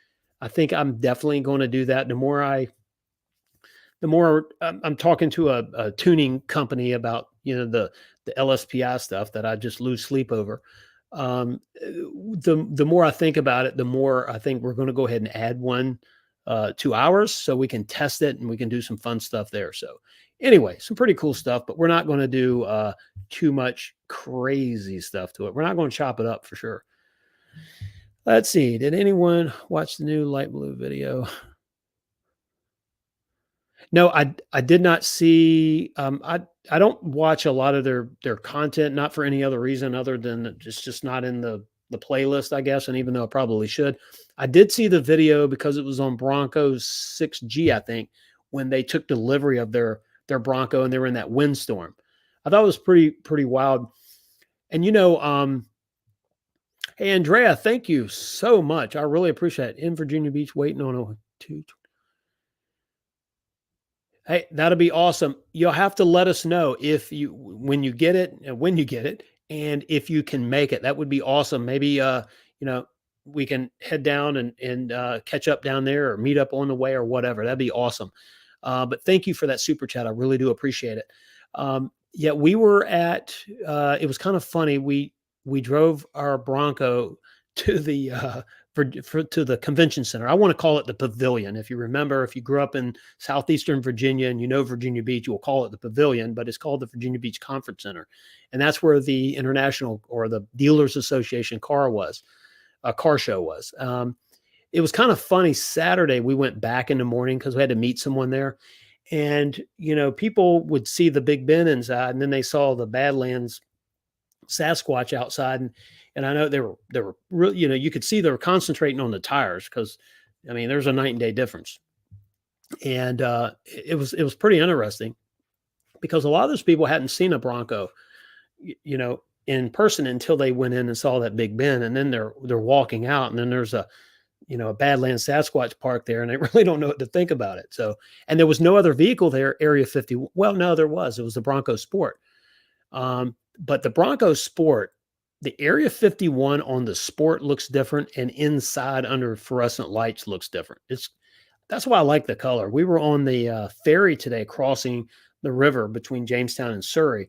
I think I'm definitely going to do that. The more I'm talking to a tuning company about the LSPI stuff that I just lose sleep over. The more I think about it, the more I think we're going to go ahead and add one to ours, so we can test it and we can do some fun stuff there. So anyway, some pretty cool stuff, but we're not going to do too much crazy stuff to it. We're not going to chop it up for sure. Let's see. Did anyone watch the new light blue video? No, I did not see. I don't watch a lot of their content, not for any other reason other than it's just not in the playlist, I guess. And even though I probably should, I did see the video because it was on Bronco's 6G, I think, when they took delivery of their Bronco and they were in that windstorm. I thought it was pretty wild. And hey, Andrea, thank you so much. I really appreciate it. In Virginia Beach, waiting on a 2. Hey, that'll be awesome. You'll have to let us know if you when you get it, when you get it, and if you can make it. That would be awesome. Maybe you know, we can head down and catch up down there or meet up on the way or whatever. That'd be awesome. But thank you for that super chat. I really do appreciate it. Yeah, we were at. It was kind of funny. We drove our Bronco to the to the convention center. I want to call it the pavilion. If you remember, if you grew up in southeastern Virginia and you know Virginia Beach, you will call it the pavilion, but it's called the Virginia Beach Conference Center, and that's where the International or the Dealers Association car show was. It was kind of funny. Saturday we went back in the morning because we had to meet someone there, and people would see the Big Ben inside, and then they saw the Badlands Sasquatch outside, and I know they were really, you could see they were concentrating on the tires because, I mean, there's a night and day difference, and it was pretty interesting because a lot of those people hadn't seen a Bronco, in person until they went in and saw that Big Ben, and then they're walking out, and then there's a Badlands Sasquatch park there, and they really don't know what to think about it. So, and there was no other vehicle there, Area 50. Well, no, there was. It was the Bronco Sport. But the Bronco Sport, the Area 51 on the Sport looks different, and inside under fluorescent lights looks different. That's why I like the color. We were on the ferry today, crossing the river between Jamestown and Surrey,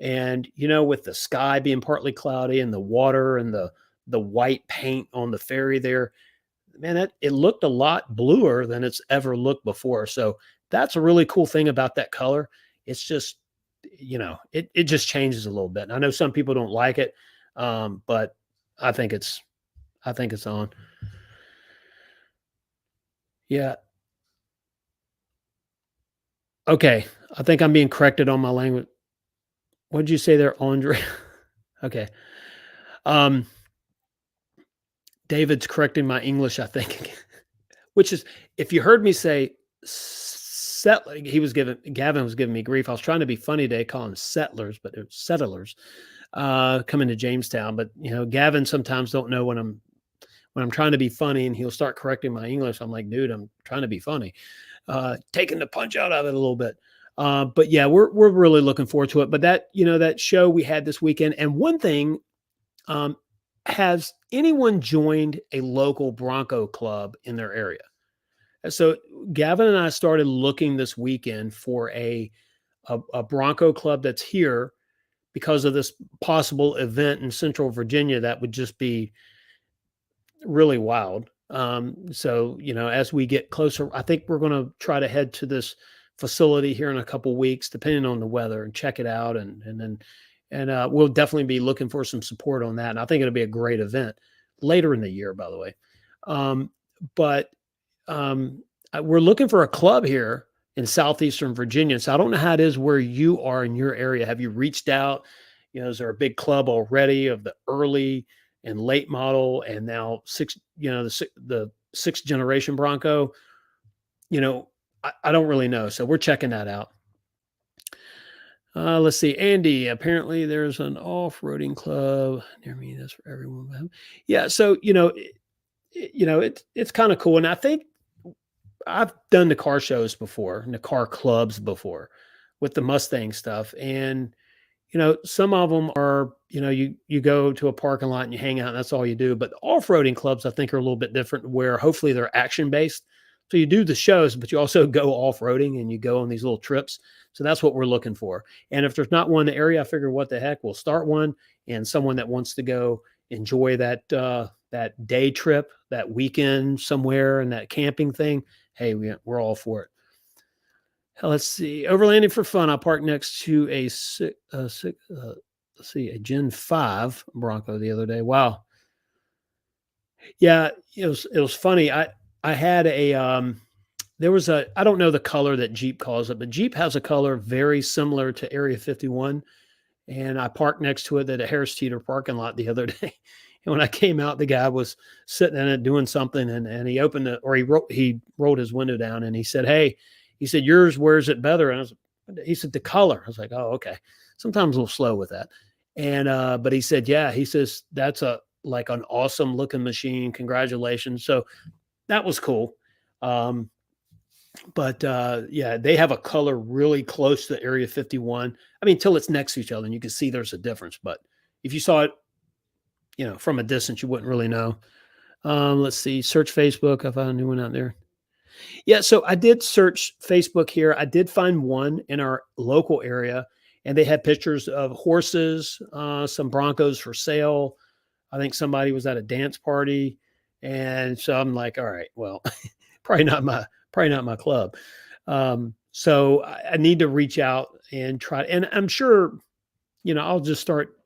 and with the sky being partly cloudy and the water and the white paint on the ferry there, man, it looked a lot bluer than it's ever looked before. So that's a really cool thing about that color. It's just, it just changes a little bit. And I know some people don't like it, but I think it's on. Yeah. Okay. I think I'm being corrected on my language. What did you say there, Andre? Okay. Um, David's correcting my English, I think, which is, if you heard me say settler, Gavin was giving me grief. I was trying to be funny today, calling settlers, but it was settlers coming to Jamestown. But Gavin sometimes don't know when I'm trying to be funny, and he'll start correcting my English. I'm like, dude, I'm trying to be funny, taking the punch out of it a little bit. But yeah, we're really looking forward to it. But that show we had this weekend, and one thing, has anyone joined a local Bronco club in their area? So Gavin and I started looking this weekend for a Bronco club that's here because of this possible event in Central Virginia that would just be really wild. So as we get closer, I think we're going to try to head to this facility here in a couple weeks, depending on the weather, and check it out, and then we'll definitely be looking for some support on that. And I think it'll be a great event later in the year, by the way. But we're looking for a club here in southeastern Virginia. So I don't know how it is where you are in your area. Have you reached out? Is there a big club already of the early and late model, and now the sixth generation Bronco? I don't really know. So we're checking that out. Let's see, Andy. Apparently, there's an off-roading club near me. That's for everyone. Yeah, so it's kind of cool, and I think I've done the car shows before, and the car clubs before, with the Mustang stuff, and some of them are, you go to a parking lot and you hang out, and that's all you do. But the off-roading clubs, I think, are a little bit different, where hopefully they're action-based. So you do the shows, but you also go off-roading and you go on these little trips. So that's what we're looking for. And if there's not one in the area, I figure, what the heck, we'll start one. And someone that wants to go enjoy that day trip, that weekend somewhere, and that camping thing, hey, we're all for it. Let's see. Overlanding for fun. I parked next to a Gen 5 Bronco the other day. Wow. Yeah, it was funny. I had a there was I don't know the color that Jeep calls it, but Jeep has a color very similar to Area 51, and I parked next to it at a Harris Teeter parking lot the other day. And when I came out, the guy was sitting in it doing something, and he opened it, or he rolled his window down, and he said, "Hey," he said, "yours wears it better." And he said, "The color." I was like, "Oh, okay." Sometimes a little slow with that. And but he said, "Yeah," he says, "That's like an awesome looking machine. Congratulations." So that was cool. But yeah, they have a color really close to Area 51. I mean, until it's next to each other, and you can see there's a difference. But if you saw it, from a distance, you wouldn't really know. Let's see. Search Facebook. I found a new one out there. Yeah, so I did search Facebook here. I did find one in our local area, and they had pictures of horses, some Broncos for sale. I think somebody was at a dance party, and so I'm like, all right, well, probably not my club. So I need to reach out and try. And I'm sure, I'll just start.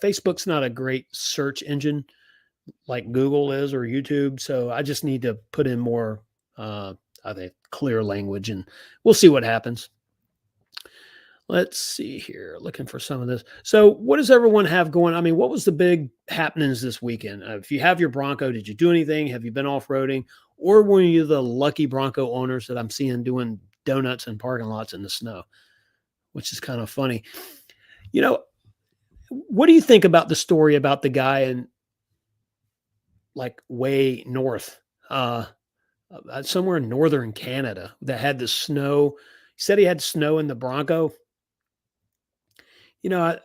Facebook's not a great search engine like Google is or YouTube, so I just need to put in more, I think, clear language, and we'll see what happens. Let's see here, looking for some of this. So, what does everyone have going? I mean, what was the big happenings this weekend? If you have your Bronco, did you do anything? Have you been off roading, or were you the lucky Bronco owners that I'm seeing doing donuts in parking lots in the snow? Which is kind of funny. You know, what do you think about the story about the guy in like way north, somewhere in northern Canada that had the snow? He said he had snow in the Bronco. You know,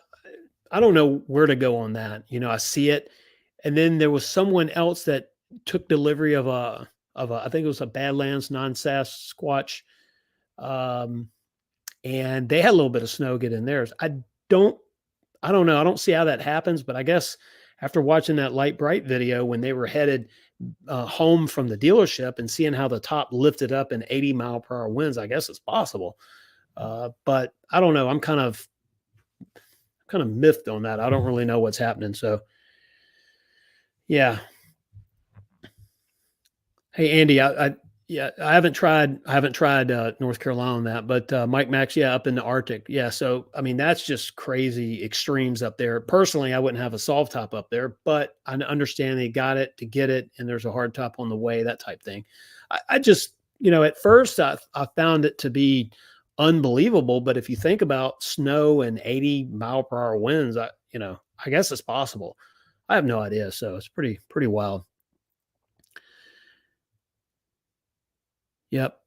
I don't know where to go on that. I see it. And then there was someone else that took delivery of a I think it was a Badlands non-Sasquatch. Um, and they had a little bit of snow get in theirs. Don't I don't know. I don't see how that happens, but I guess after watching that Light Bright video when they were headed home from the dealership and seeing how the top lifted up in 80-mile-per-hour winds, I guess it's possible. But I don't know. I'm kind of miffed on that. I don't really know what's happening. So, yeah. Hey, Andy, I haven't tried North Carolina on that, but Mike Max, yeah, up in the Arctic, yeah. So I mean, that's just crazy extremes up there. Personally, I wouldn't have a soft top up there, but I understand they got it to get it, and there's a hard top on the way, that type thing. I just, at first I found it to be unbelievable, but if you think about snow and 80-mile-per-hour winds, I guess it's possible. I have no idea, so it's pretty wild. Yep.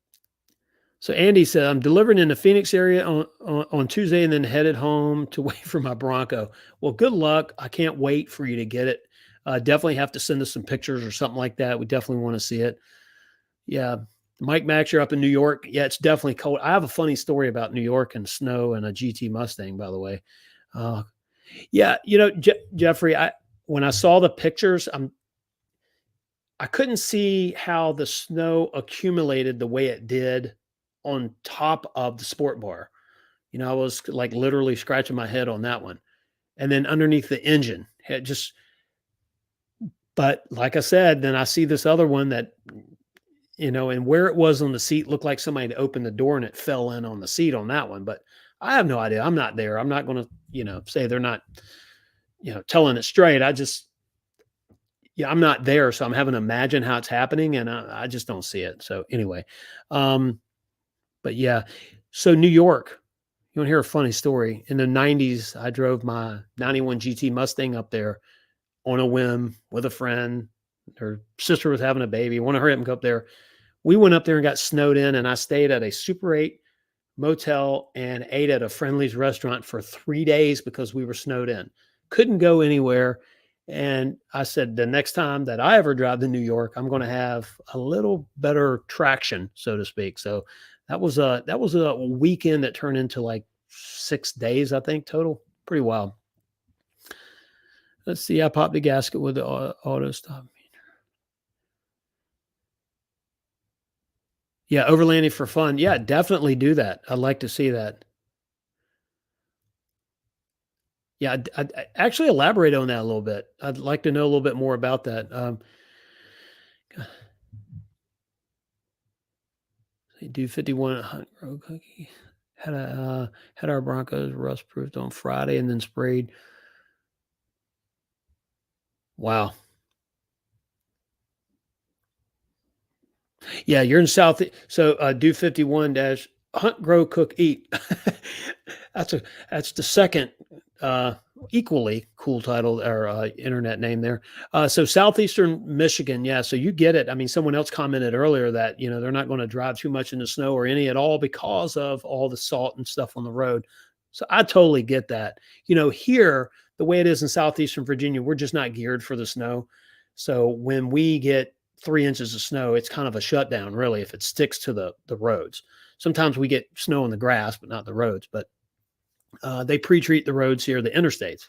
So Andy said, I'm delivering in the Phoenix area on Tuesday and then headed home to wait for my Bronco. Well, good luck. I can't wait for you to get it. Definitely have to send us some pictures or something like that. We definitely want to see it. Yeah. Mike Max, you're up in New York. Yeah, it's definitely cold. I have a funny story about New York and snow and a GT Mustang, by the way. Yeah, Jeffrey, when I saw the pictures, I couldn't see how the snow accumulated the way it did on top of the sport bar. I was like literally scratching my head on that one. And then underneath the engine, but like I said, then I see this other one that, and where it was on the seat looked like somebody had opened the door and it fell in on the seat on that one. But I have no idea. I'm not there. I'm not going to, say they're not, telling it straight. I'm not there, so I'm having to imagine how it's happening, and I just don't see it. So anyway, but yeah, so New York, you want to hear a funny story? In the 90s, I drove my 91 GT Mustang up there on a whim with a friend. Her sister was having a baby. Want to hurry up and go up there. We went up there and got snowed in, and I stayed at a Super 8 motel and ate at a Friendly's restaurant for 3 days because we were snowed in. Couldn't go anywhere. And I said, the next time that I ever drive to New York, I'm going to have a little better traction, so to speak. So that was a weekend that turned into like 6 days, I think, total. Pretty wild. Let's see. I popped the gasket with the auto stop. Yeah, overlanding for fun. Yeah, definitely do that. I'd like to see that. Yeah, I'd actually elaborate on that a little bit. I'd like to know a little bit more about that. They do 51 at Hunt Road Cookie. Had our Broncos rust proofed on Friday and then sprayed. Wow. Yeah, you're in South. So do 51 dash Hunt Grow Cook Eat. That's the second equally cool title or internet name there. So southeastern Michigan, yeah. So you get it. I mean, someone else commented earlier that they're not going to drive too much in the snow or any at all because of all the salt and stuff on the road. So I totally get that. Here the way it is in southeastern Virginia, we're just not geared for the snow. So when we get 3 inches of snow, it's kind of a shutdown, really, if it sticks to the roads. Sometimes we get snow on the grass, but not the roads. But they pre-treat the roads here, the interstates.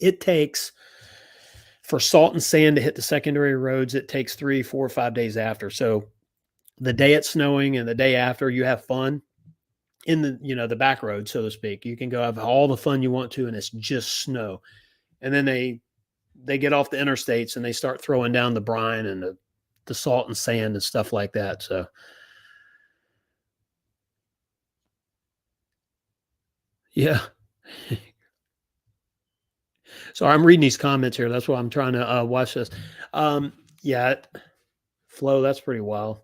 It takes, for salt and sand to hit the secondary roads, it takes 3, 4, 5 days after. So the day it's snowing and the day after, you have fun in the back road, so to speak. You can go have all the fun you want to, and it's just snow. And then they get off the interstates and they start throwing down the brine and the salt and sand and stuff like that. So yeah. So I'm reading these comments here. That's why I'm trying to watch this. Yeah, Flo, that's pretty wild.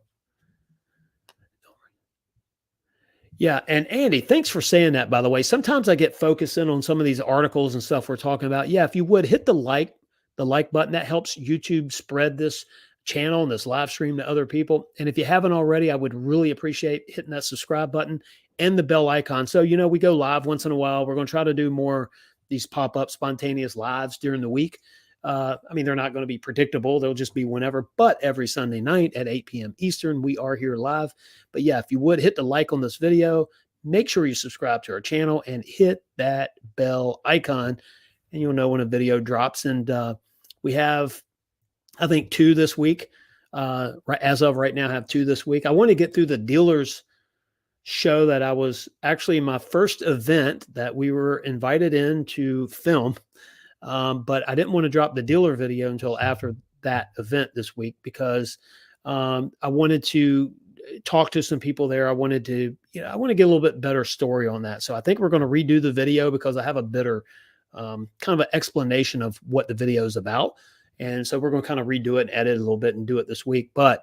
Yeah, and Andy, thanks for saying that, by the way. Sometimes I get focused in on some of these articles and stuff we're talking about. Yeah, if you would hit the like button, that helps YouTube spread this channel and this live stream to other people. And if you haven't already, I would really appreciate hitting that subscribe button and the bell icon. So, we go live once in a while. We're going to try to do more these pop-up spontaneous lives during the week. I mean, they're not going to be predictable. They'll just be whenever, but every Sunday night at 8 p.m. Eastern, we are here live. But yeah, if you would hit the like on this video, make sure you subscribe to our channel and hit that bell icon, and you'll know when a video drops. And we have, I think, 2 this week. As of right now, I have 2 this week. I want to get through the dealers show that I was actually my first event that we were invited in to film. But I didn't want to drop the dealer video until after that event this week because I wanted to talk to some people there. I wanted to get a little bit better story on that. So I think we're going to redo the video because I have a better kind of an explanation of what the video is about. And so we're going to kind of redo it and edit a little bit and do it this week. But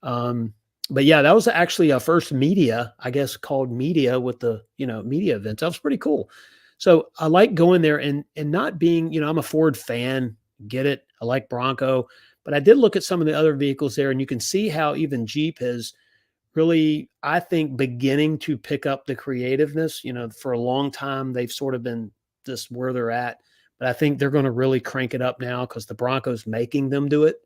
yeah, that was actually a first media, I guess, called media with the, media events. That was pretty cool. So I like going there and not being, I'm a Ford fan, get it. I like Bronco, but I did look at some of the other vehicles there, and you can see how even Jeep is really, I think, beginning to pick up the creativeness. For a long time, they've sort of been just where they're at, but I think they're going to really crank it up now because the Bronco's making them do it.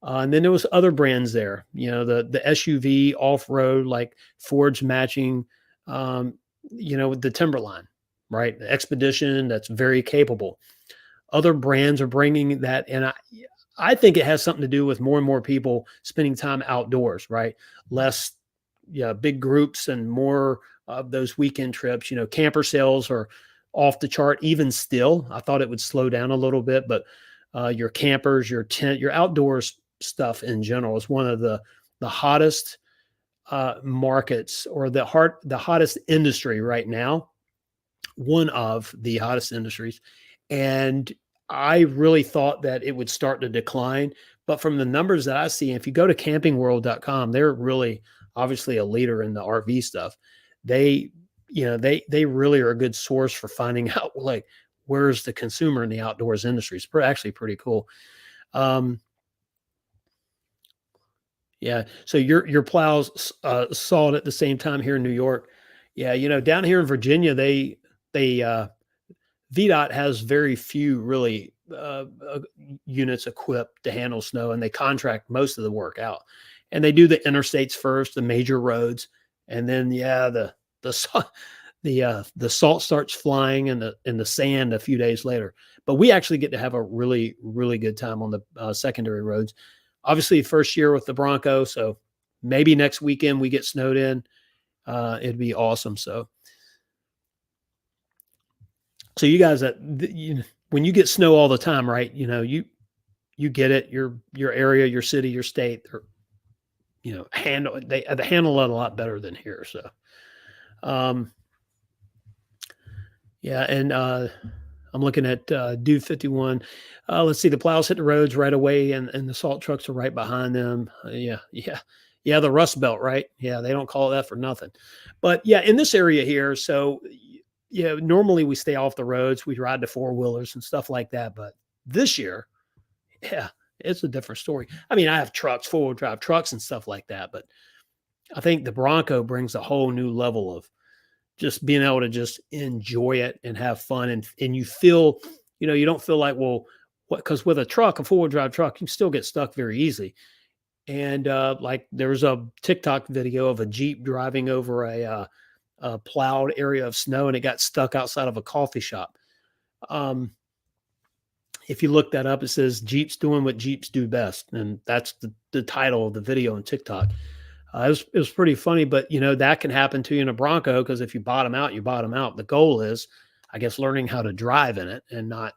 And then there was other brands there, the SUV off-road, like Ford's matching, the Timberline. Right. The Expedition, that's very capable. Other brands are bringing that. And I think it has something to do with more and more people spending time outdoors, right? Less big groups and more of those weekend trips. Camper sales are off the chart even still. I thought it would slow down a little bit, but your campers, your tent, your outdoors stuff in general is one of the hottest markets or the hottest industry right now. One of the hottest industries. And I really thought that it would start to decline. But from the numbers that I see, if you go to campingworld.com, they're really obviously a leader in the RV stuff. They really are a good source for finding out like where's the consumer in the outdoors industry. It's actually pretty cool. Yeah. So your plows saw it at the same time here in New York. Yeah. Down here in Virginia, VDOT has very few really units equipped to handle snow, and they contract most of the work out. And they do the interstates first, the major roads, and then the salt starts flying in the sand a few days later. But we actually get to have a really, really good time on the secondary roads. Obviously, first year with the Bronco, so maybe next weekend we get snowed in. It'd be awesome. So you guys, when you get snow all the time, right? You get it. Your area, your city, your state, or they handle it a lot better than here. So, yeah, and I'm looking at Dude 51. Let's see, the plows hit the roads right away, and the salt trucks are right behind them. Yeah, the Rust Belt, right? Yeah, they don't call it that for nothing. But yeah, in this area here, so yeah, normally we stay off the roads. We ride the four-wheelers and stuff like that. But this year, yeah, it's a different story. I mean, I have trucks, four-wheel drive trucks and stuff like that, but I think the Bronco brings a whole new level of just being able to just enjoy it and have fun. And you feel, you don't feel like, well, what, because with a truck, a four-wheel drive truck, you still get stuck very easily. And like there's a TikTok video of a Jeep driving over a plowed area of snow and it got stuck outside of a coffee shop. Um, if you look that up, it says Jeep's doing what Jeeps do best. And that's the title of the video on TikTok. It was pretty funny, but that can happen to you in a Bronco because if you bottom out, you bottom out. The goal is, I guess, learning how to drive in it and not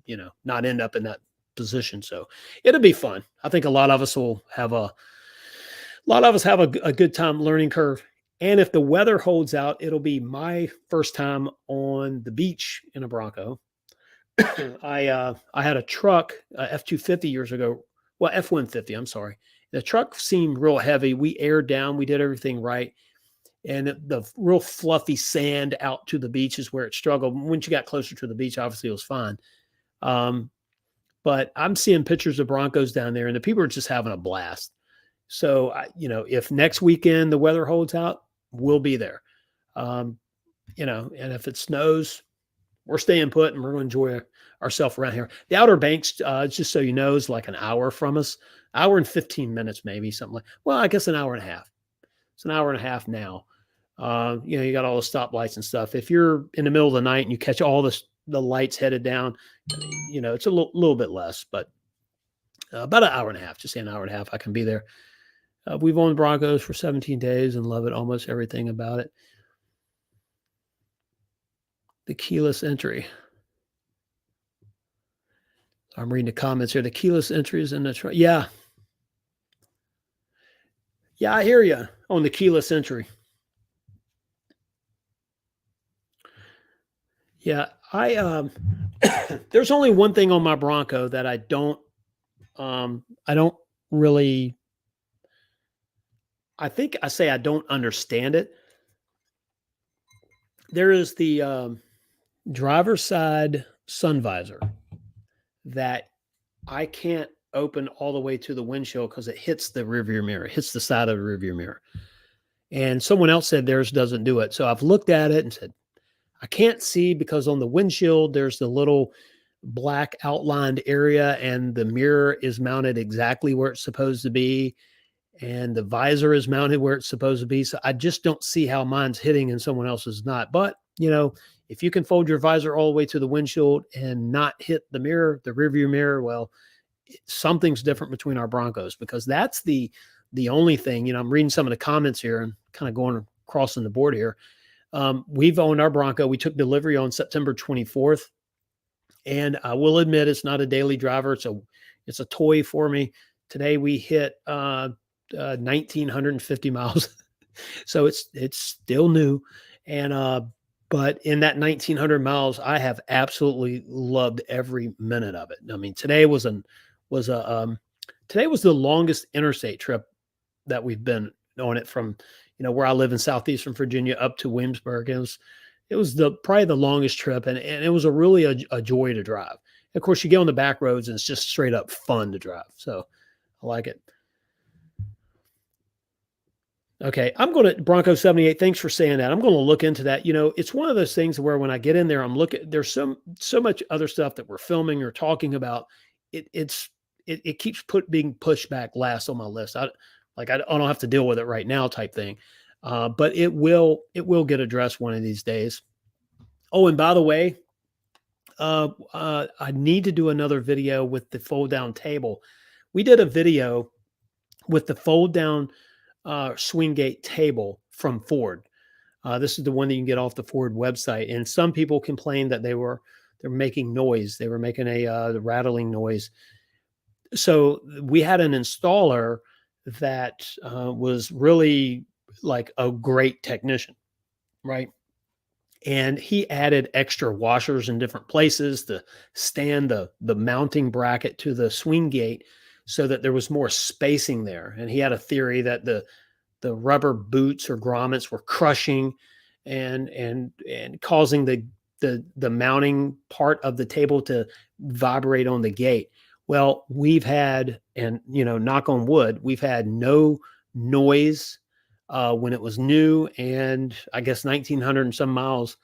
end up in that position. So it'll be fun. I think a lot of us have a good time learning curve. And if the weather holds out, it'll be my first time on the beach in a Bronco. I had a truck, F-250 years ago. Well, F-150, I'm sorry. The truck seemed real heavy. We aired down. We did everything right. And the real fluffy sand out to the beach is where it struggled. Once you got closer to the beach, obviously it was fine. But I'm seeing pictures of Broncos down there, and the people are just having a blast. So, if next weekend the weather holds out, we'll be there. And if it snows, we're staying put and we're going to enjoy ourselves around here. The Outer Banks, just so you know, is like an hour from us, hour and 15 minutes, maybe something like, well, I guess an hour and a half. It's an hour and a half now. You got all the stoplights and stuff. If you're in the middle of the night and you catch all the lights headed down, it's a little bit less, but about an hour and a half, just say an hour and a half, I can be there. We've owned Broncos for 17 days and love it, almost everything about it. The keyless entry. I'm reading the comments here. The keyless entry is in the truck. Yeah. Yeah, I hear you on the keyless entry. Yeah, there's only one thing on my Bronco that I don't really, I think I say I don't understand it. There is the driver's side sun visor that I can't open all the way to the windshield because it hits the rearview mirror, it hits the side of the rearview mirror. And someone else said theirs doesn't do it. So I've looked at it and said, I can't see because on the windshield, there's the little black outlined area and the mirror is mounted exactly where it's supposed to be. And the visor is mounted where it's supposed to be. So I just don't see how mine's hitting and someone else's not. But, if you can fold your visor all the way to the windshield and not hit the mirror, the rearview mirror, well, something's different between our Broncos because that's the only thing. I'm reading some of the comments here and kind of going crossing the board here. We've owned our Bronco. We took delivery on September 24th. And I will admit it's not a daily driver. It's a toy for me. Today we hit 1,950 miles. So it's still new. And but in that 1,900 miles, I have absolutely loved every minute of it. I mean, today was the longest interstate trip that we've been on it from, where I live in southeastern Virginia up to Williamsburg. It was probably the longest trip, and it was really a joy to drive. Of course, you get on the back roads, and it's just straight up fun to drive. So I like it. Okay, I'm going to Bronco 78. Thanks for saying that. I'm going to look into that. It's one of those things where when I get in there, I'm looking. There's so much other stuff that we're filming or talking about. It keeps being pushed back last on my list. I don't have to deal with it right now, type thing. But it will get addressed one of these days. Oh, and by the way, I need to do another video with the fold down table. We did a video with the fold down swing gate table from Ford. This is the one that you can get off the Ford website. And some people complained that they're making noise. They were making a rattling noise. So we had an installer that was really like a great technician, right? And he added extra washers in different places to stand the mounting bracket to the swing gate so that there was more spacing there. And he had a theory that the rubber boots or grommets were crushing and causing the mounting part of the table to vibrate on the gate. Well, we've had, and knock on wood, we've had no noise when it was new, and I guess 1900 and some miles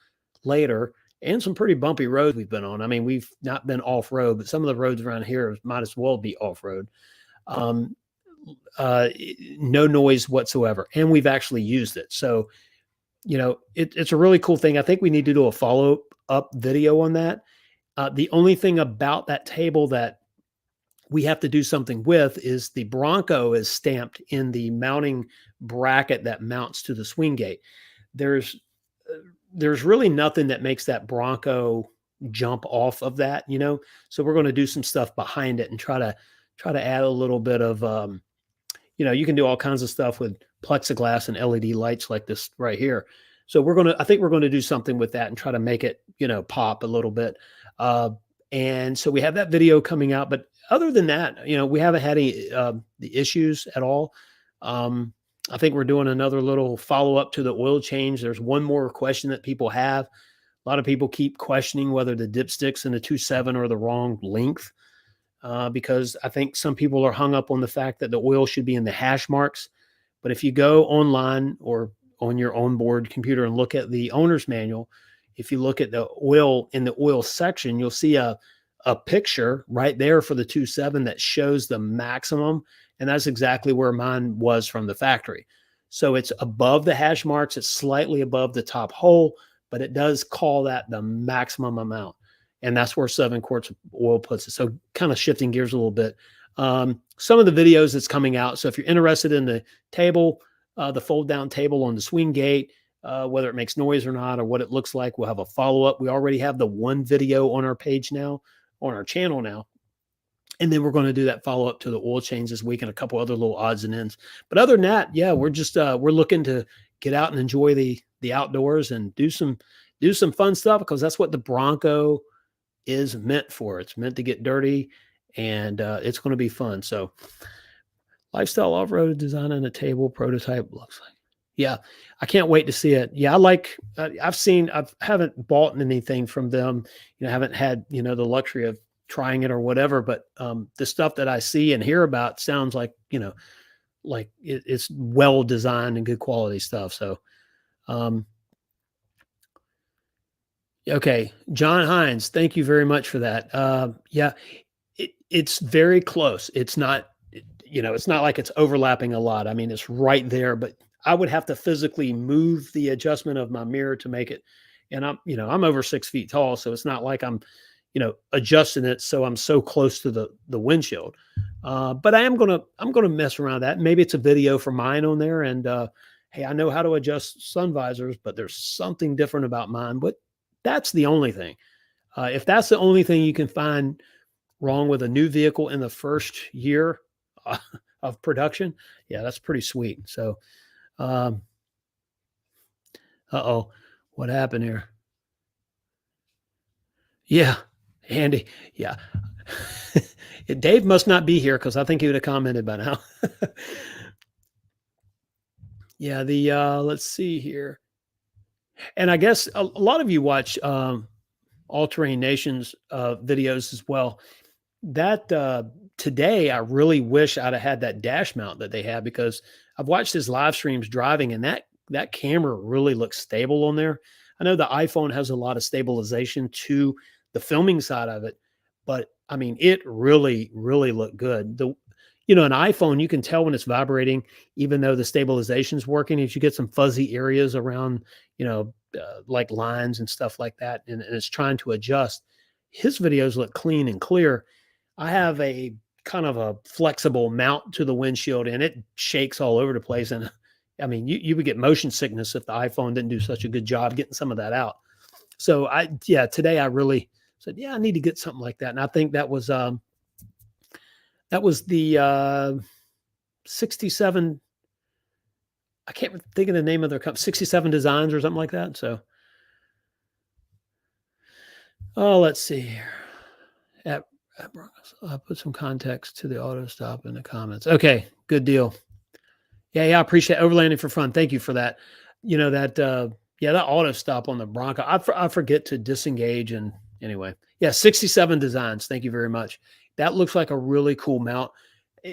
later, and some pretty bumpy roads we've been on. I mean, we've not been off road, but some of the roads around here might as well be off road. Um, no noise whatsoever, and we've actually used it. So, it's a really cool thing. I think we need to do a follow up video on that. The only thing about that table that we have to do something with is the Bronco is stamped in the mounting bracket that mounts to the swing gate. There's really nothing that makes that Bronco jump off of that, So we're going to do some stuff behind it and try to add a little bit of, you can do all kinds of stuff with plexiglass and LED lights like this right here. So I think we're going to do something with that and try to make it, pop a little bit. And so we have that video coming out, but other than that, we haven't had any the issues at all. I think we're doing another little follow up to the oil change. There's one more question that people have. A lot of people keep questioning whether the dipsticks in the 2.7 are the wrong length, because I think some people are hung up on the fact that the oil should be in the hash marks. But if you go online or on your onboard computer and look at the owner's manual, if you look at the oil in the oil section, you'll see a picture right there for the 2.7 that shows the maximum. And that's exactly where mine was from the factory. So it's above the hash marks. It's slightly above the top hole, but it does call that the maximum amount. And that's where 7 quarts of oil puts it. So kind of shifting gears a little bit. Some of the videos that's coming out. So if you're interested in the table, the fold down table on the swing gate, whether it makes noise or not, or what it looks like, we'll have a follow-up. We already have the one video on our page now, on our channel now. And then we're going to do that follow-up to the oil change this week and a couple other little odds and ends. But other than that, yeah, we're just we're looking to get out and enjoy the outdoors and do some fun stuff, because that's what the Bronco is meant for. It's meant to get dirty, and it's going to be fun. So lifestyle off-road design on a table prototype looks like. Yeah, I can't wait to see it. Yeah, I haven't bought anything from them. Haven't had, the luxury of trying it or whatever, but the stuff that I see and hear about sounds like, like it's well designed and good quality stuff. So, okay. John Hines, thank you very much for that. Yeah, it's very close. It's not, it's not like it's overlapping a lot. I mean, it's right there, but I would have to physically move the adjustment of my mirror to make it. And I'm over 6 feet tall. So it's not like I'm, adjusting it so I'm so close to the windshield. But I'm gonna mess around with that. Maybe it's a video for mine on there. And hey, I know how to adjust sun visors, but there's something different about mine. But that's the only thing. If that's the only thing you can find wrong with a new vehicle in the first year of production, yeah, that's pretty sweet. So, uh-oh, what happened here? Yeah. Andy, yeah. Dave must not be here, because I think he would have commented by now. Yeah, let's see here. And I guess a lot of you watch All Terrain Nations videos as well. That today, I really wish I'd have had that dash mount that they have, because I've watched his live streams driving, and that camera really looks stable on there. I know the iPhone has a lot of stabilization to the filming side of it, but I mean, it really, really looked good. An iPhone, you can tell when it's vibrating, even though the stabilization's working. If you get some fuzzy areas around, like lines and stuff like that, and it's trying to adjust, his videos look clean and clear. I have a kind of a flexible mount to the windshield, and it shakes all over the place. And I mean, you would get motion sickness if the iPhone didn't do such a good job getting some of that out. So today I really said, yeah, I need to get something like that. And I think that was the 67. I can't think of the name of their company, 67 Designs or something like that. So, let's see here. At Broncos, I'll put some context to the auto stop in the comments. Okay, good deal. Yeah, I appreciate overlanding for fun. Thank you for that. Yeah, that auto stop on the Bronco. I forget to disengage. And anyway, yeah, 67 designs. Thank you very much. That looks like a really cool mount.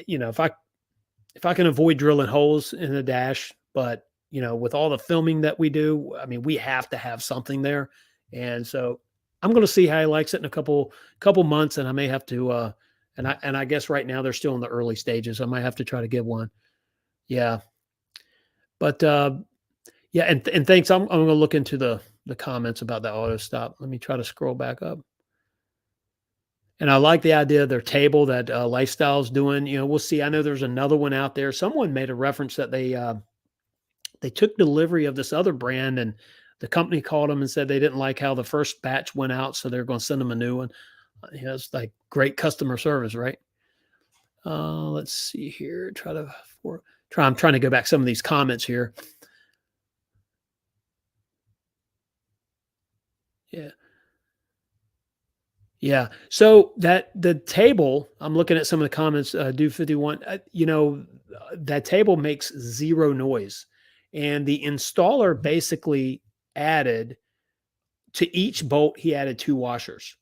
You know, if I can avoid drilling holes in the dash, but you know, with all the filming that we do, I mean, we have to have something there. And so I'm going to see how he likes it in a couple months, and I may have to. And I guess right now they're still in the early stages. I might have to try to give one. Yeah, but yeah, and thanks. I'm going to look into the comments about that auto stop. Let me try to scroll back up. And I like the idea of their table that Lifestyle's doing. You know, we'll see. I know there's another one out there. Someone made a reference that they took delivery of this other brand, and the company called them and said they didn't like how the first batch went out, so they're going to send them a new one. You know, it's like great customer service, right? Let's see here. I'm trying to go back some of these comments here. Yeah. Yeah. So the table, I'm looking at some of the comments, do 51, you know, that table makes zero noise. And the installer basically added to each bolt, he added two washers.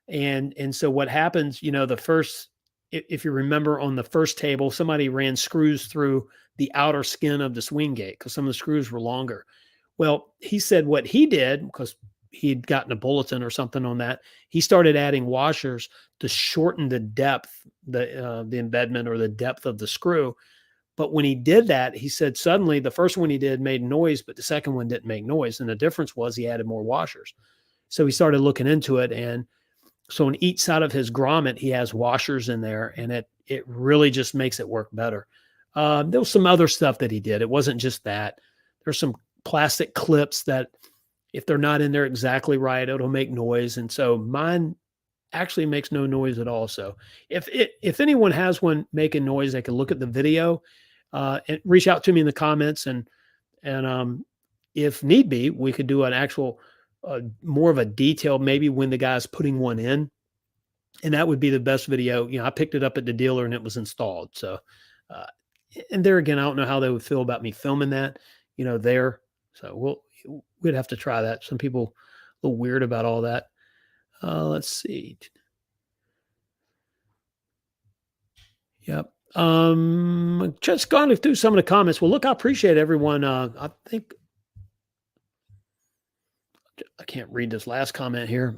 And so what happens, you know, the first, if you remember on the first table, somebody ran screws through the outer skin of the swing gate because some of the screws were longer. Well, he said what he did, because he'd gotten a bulletin or something on that, he started adding washers to shorten the depth, the embedment or the depth of the screw. But when he did that, he said suddenly the first one he did made noise, but the second one didn't make noise. And the difference was he added more washers. So he started looking into it. And so on each side of his grommet, he has washers in there, and it really just makes it work better. There was some other stuff that he did. It wasn't just that. There's some plastic clips that if they're not in there exactly right, it'll make noise. And so mine actually makes no noise at all. So if anyone has one making noise, they can look at the video and reach out to me in the comments. And if need be, we could do an actual more of a detail, maybe when the guy's putting one in. And that would be the best video. You know, I picked it up at the dealer and it was installed. So, uh, and there again, I don't know how they would feel about me filming that, you know, there. So we'd have to try that. Some people a little weird about all that. Let's see. Yep. Just gone through some of the comments. Well, look, I appreciate everyone. I think I can't read this last comment here.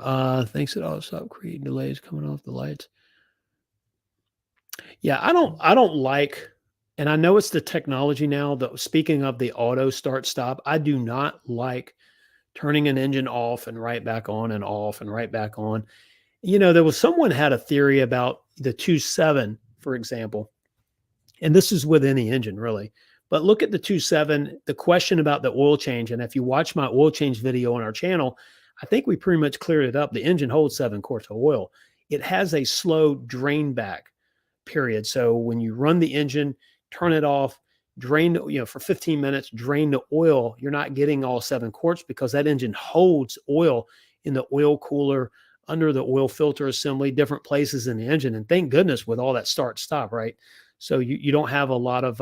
Thanks that all stop creating delays coming off the lights. Yeah, I don't like, and I know it's the technology now, that speaking of the auto start stop, I do not like turning an engine off and right back on and off and right back on. You know, there was someone had a theory about the 2.7, for example, and this is with any engine really. But look at the 2.7, the question about the oil change. And if you watch my oil change video on our channel, I think we pretty much cleared it up. The engine holds 7 quarts of oil. It has a slow drain back period. So when you run the engine, turn it off, drain, you know, for 15 minutes, drain the oil, you're not getting all 7 quarts because that engine holds oil in the oil cooler, under the oil filter assembly, different places in the engine. And thank goodness with all that start stop, right? So you don't have a lot of,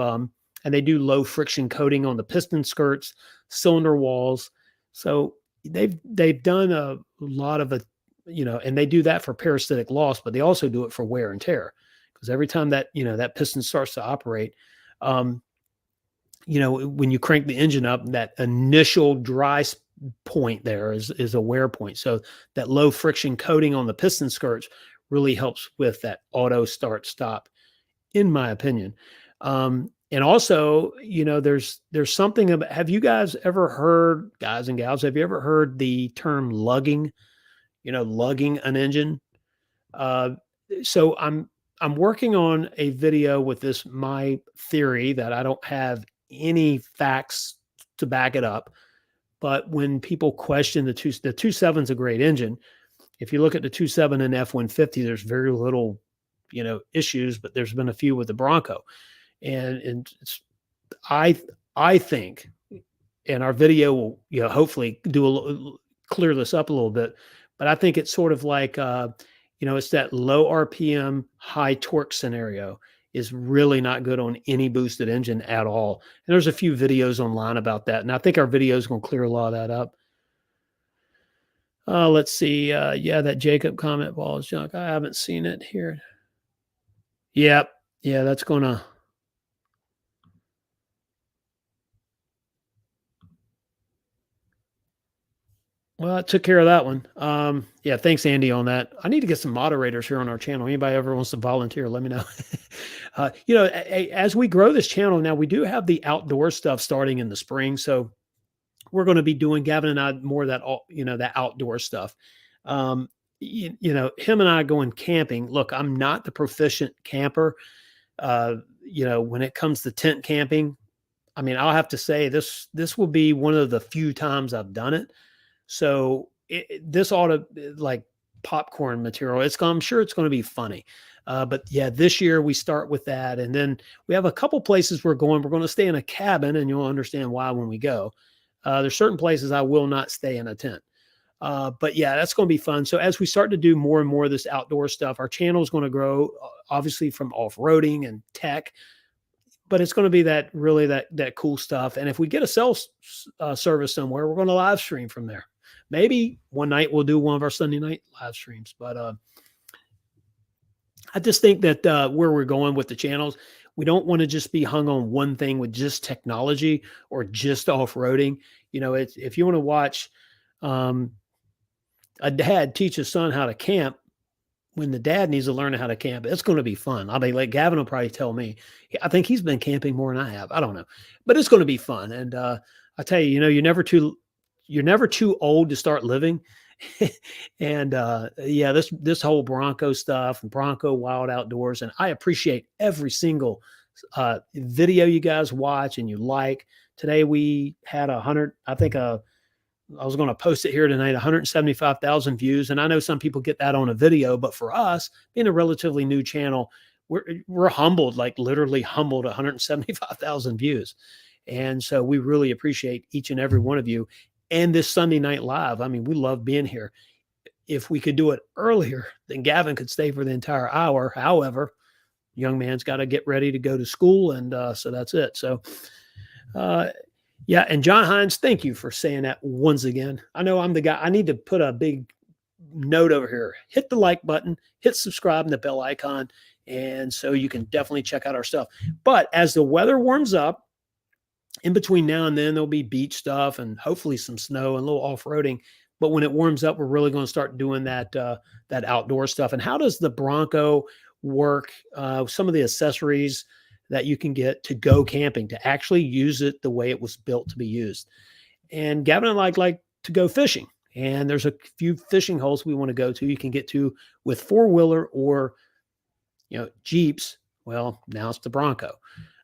and they do low friction coating on the piston skirts, cylinder walls. So they've done a lot of it, you know, and they do that for parasitic loss, but they also do it for wear and tear. Because every time that, you know, that piston starts to operate, you know, when you crank the engine up, that initial dry point there is a wear point. So that low friction coating on the piston skirts really helps with that auto start stop, in my opinion. And also, you know, there's something about, have you guys ever heard, guys and gals, have you ever heard the term lugging, you know, lugging an engine? So I'm working on a video with this, my theory that I don't have any facts to back it up. But when people question the 2.7 is a great engine. If you look at the 2.7 and F-150, there's very little, you know, issues, but there's been a few with the Bronco. And it's, I think, and our video will, you know, hopefully clear this up a little bit, but I think it's sort of like, you know, it's that low RPM, high torque scenario. is really not good on any boosted engine at all. And there's a few videos online about that. And I think our video is going to clear a lot of that up. Let's see. Yeah, that Jacob comment ball is junk. I haven't seen it here. Yep. Yeah, that's going to. Well, I took care of that one. Yeah, thanks, Andy, on that. I need to get some moderators here on our channel. Anybody ever wants to volunteer, let me know. As we grow this channel now, we do have the outdoor stuff starting in the spring. So we're going to be doing, Gavin and I, more of that, that outdoor stuff. Him and I going camping. Look, I'm not the proficient camper. When it comes to tent camping, I mean, I'll have to say this will be one of the few times I've done it. So this ought to like popcorn material. I'm sure it's going to be funny. But yeah, this year we start with that. And then we have a couple places we're going. We're going to stay in a cabin, and you'll understand why when we go. There's certain places I will not stay in a tent. But yeah, that's going to be fun. So as we start to do more and more of this outdoor stuff, our channel is going to grow, obviously from off-roading and tech, but it's going to be that cool stuff. And if we get a cell service somewhere, we're going to live stream from there. Maybe one night we'll do one of our Sunday night live streams. But I just think that where we're going with the channels, we don't want to just be hung on one thing with just technology or just off-roading. If you want to watch a dad teach his son how to camp, when the dad needs to learn how to camp, it's going to be fun. I mean, like Gavin will probably tell me, I think he's been camping more than I have. I don't know, but it's going to be fun. And I tell you, you're never too old to start living. And yeah, this whole Bronco stuff and Bronco Wild Outdoors, and I appreciate every single video you guys watch and you like. Today we had 100, I think I was going to post it here tonight, 175,000 views. And I know some people get that on a video, but for us, being a relatively new channel, we're humbled, like literally humbled, 175,000 views. And so we really appreciate each and every one of you. And this Sunday night live, I mean, we love being here. If we could do it earlier, then Gavin could stay for the entire hour. However, young man's got to get ready to go to school. And so that's it. So, yeah, and John Hines, thank you for saying that once again. I know I'm the guy. I need to put a big note over here. Hit the like button, hit subscribe and the bell icon, and so you can definitely check out our stuff. But as the weather warms up, in between now and then, there'll be beach stuff and hopefully some snow and a little off-roading. But when it warms up, we're really going to start doing that outdoor stuff. And how does the Bronco work? Some of the accessories that you can get to go camping, to actually use it the way it was built to be used. And Gavin and I like to go fishing. And there's a few fishing holes we want to go to. You can get to with four-wheeler or, Jeeps. Well, now it's the Bronco.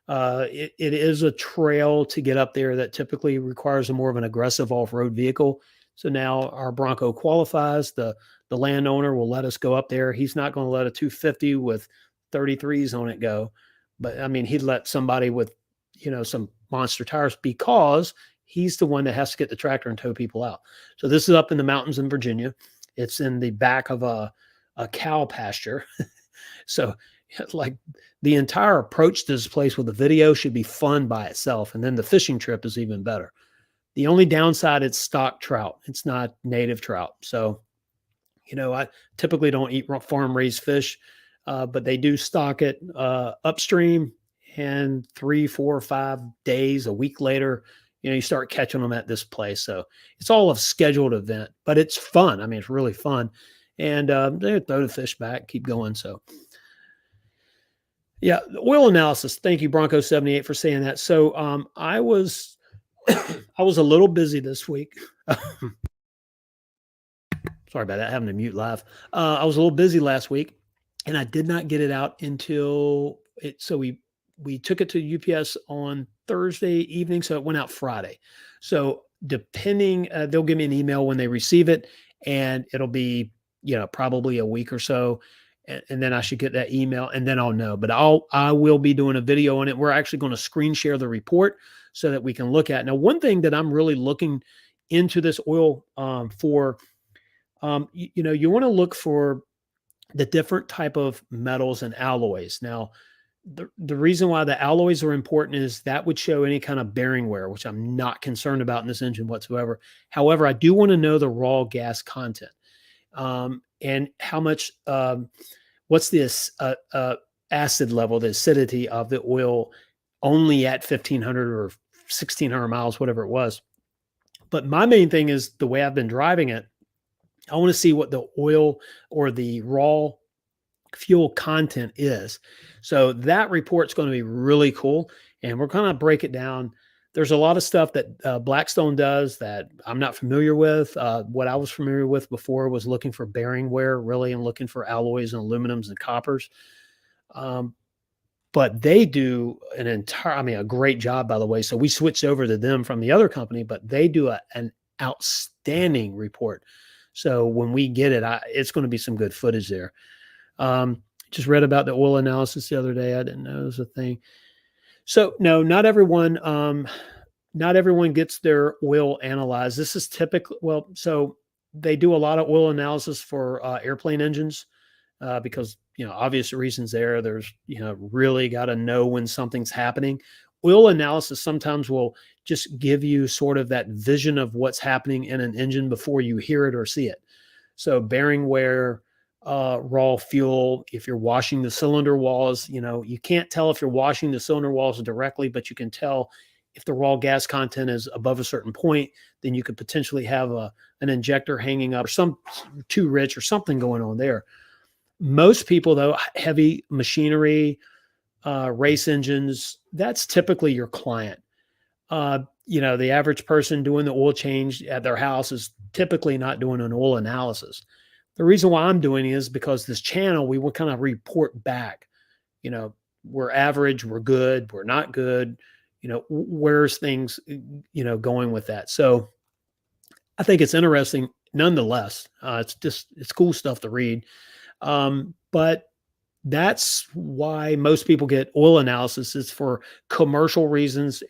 It is a trail to get up there that typically requires a more of an aggressive off-road vehicle. So now our Bronco qualifies. The landowner will let us go up there. He's not going to let a 250 with 33s on it go. But I mean, he'd let somebody with, some monster tires, because he's the one that has to get the tractor and tow people out. So this is up in the mountains in Virginia. It's in the back of a cow pasture. So like the entire approach to this place with the video should be fun by itself. And then the fishing trip is even better. The only downside, it's stock trout. It's not native trout. So, I typically don't eat farm raised fish. But they do stock it upstream, and 3, 4, 5 days, a week later, you start catching them at this place. So it's all a scheduled event, but it's fun. I mean, it's really fun. And they throw the fish back, keep going. So yeah, the oil analysis. Thank you, Bronco 78, for saying that. So I was I was a little busy this week. Sorry about that, having to mute live. I was a little busy last week. And I did not get it out until it. So we took it to UPS on Thursday evening. So it went out Friday. So depending, they'll give me an email when they receive it, and it'll be, probably a week or so. And then I should get that email, and then I'll know. But I will be doing a video on it. We're actually going to screen share the report so that we can look at. Now, one thing that I'm really looking into this oil for, you want to look for the different type of metals and alloys. Now, the reason why the alloys are important is that would show any kind of bearing wear, which I'm not concerned about in this engine whatsoever. However, I do want to know the raw gas content, and how much, what's this acid level, the acidity of the oil only at 1,500 or 1,600 miles, whatever it was. But my main thing is the way I've been driving it. I want to see what the oil or the raw fuel content is. So that report's going to be really cool. And we're going to break it down. There's a lot of stuff that Blackstone does that I'm not familiar with. What I was familiar with before was looking for bearing wear, really, and looking for alloys and aluminums and coppers. But they do a great job, by the way. So we switched over to them from the other company, but they do an outstanding report. So when we get it, it's going to be some good footage there. Just read about the oil analysis the other day. I didn't know it was a thing. So no, not everyone gets their oil analyzed. This is typically, so they do a lot of oil analysis for airplane engines, because, obvious reasons there. There's, really got to know when something's happening. Oil analysis sometimes will just give you sort of that vision of what's happening in an engine before you hear it or see it. So bearing wear, raw fuel, if you're washing the cylinder walls, you can't tell if you're washing the cylinder walls directly, but you can tell if the raw gas content is above a certain point, then you could potentially have an injector hanging up or some too rich or something going on there. Most people, though, heavy machinery, race engines, that's typically your client. The average person doing the oil change at their house is typically not doing an oil analysis. The reason why I'm doing it is because this channel, we will kind of report back, we're average, we're good, we're not good, where's things, going with that. So I think it's interesting nonetheless. It's cool stuff to read. But that's why most people get oil analysis is for commercial reasons.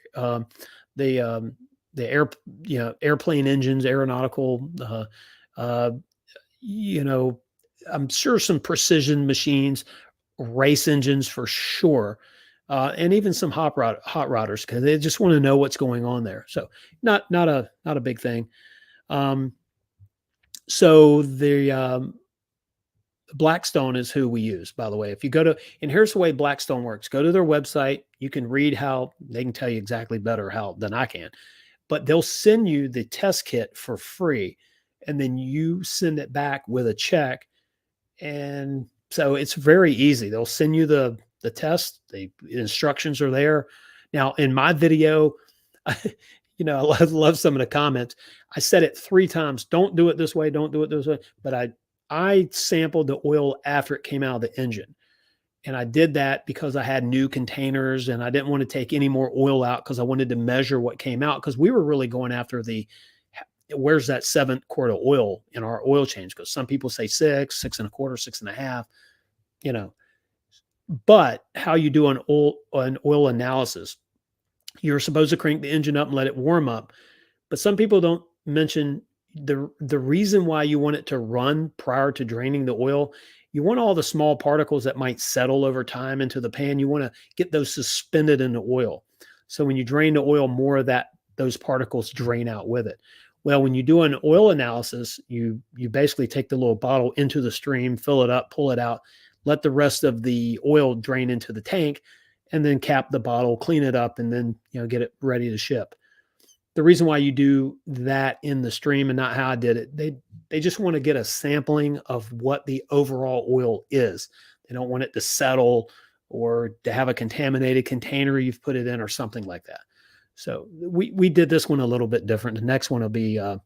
The airplane engines, aeronautical, I'm sure some precision machines, race engines for sure. And even some hot rodders, because they just want to know what's going on there. So not a big thing. So the Blackstone is who we use, by the way. If you go to, and here's the way Blackstone works, go to their website. You can read how they can tell you exactly better than I can, but they'll send you the test kit for free. And then you send it back with a check. And so it's very easy. They'll send you the test. The instructions are there. Now in my video, I love some of the comments. I said it 3 times. Don't do it this way. Don't do it this way. But I sampled the oil after it came out of the engine. And I did that because I had new containers and I didn't want to take any more oil out because I wanted to measure what came out, because we were really going after where's that 7th quart of oil in our oil change? Because some people say 6, 6.25, 6.5, but how you do an oil analysis, you're supposed to crank the engine up and let it warm up. But some people don't mention the reason why you want it to run prior to draining the oil. You want all the small particles that might settle over time into the pan. You want to get those suspended in the oil. So when you drain the oil, more of those particles drain out with it. Well, when you do an oil analysis, you basically take the little bottle into the stream, fill it up, pull it out, let the rest of the oil drain into the tank, and then cap the bottle, clean it up, and then get it ready to ship. The reason why you do that in the stream and not how I did it, they just want to get a sampling of what the overall oil is. They don't want it to settle or to have a contaminated container you've put it in or something like that. So we did this one a little bit different. The next one will be a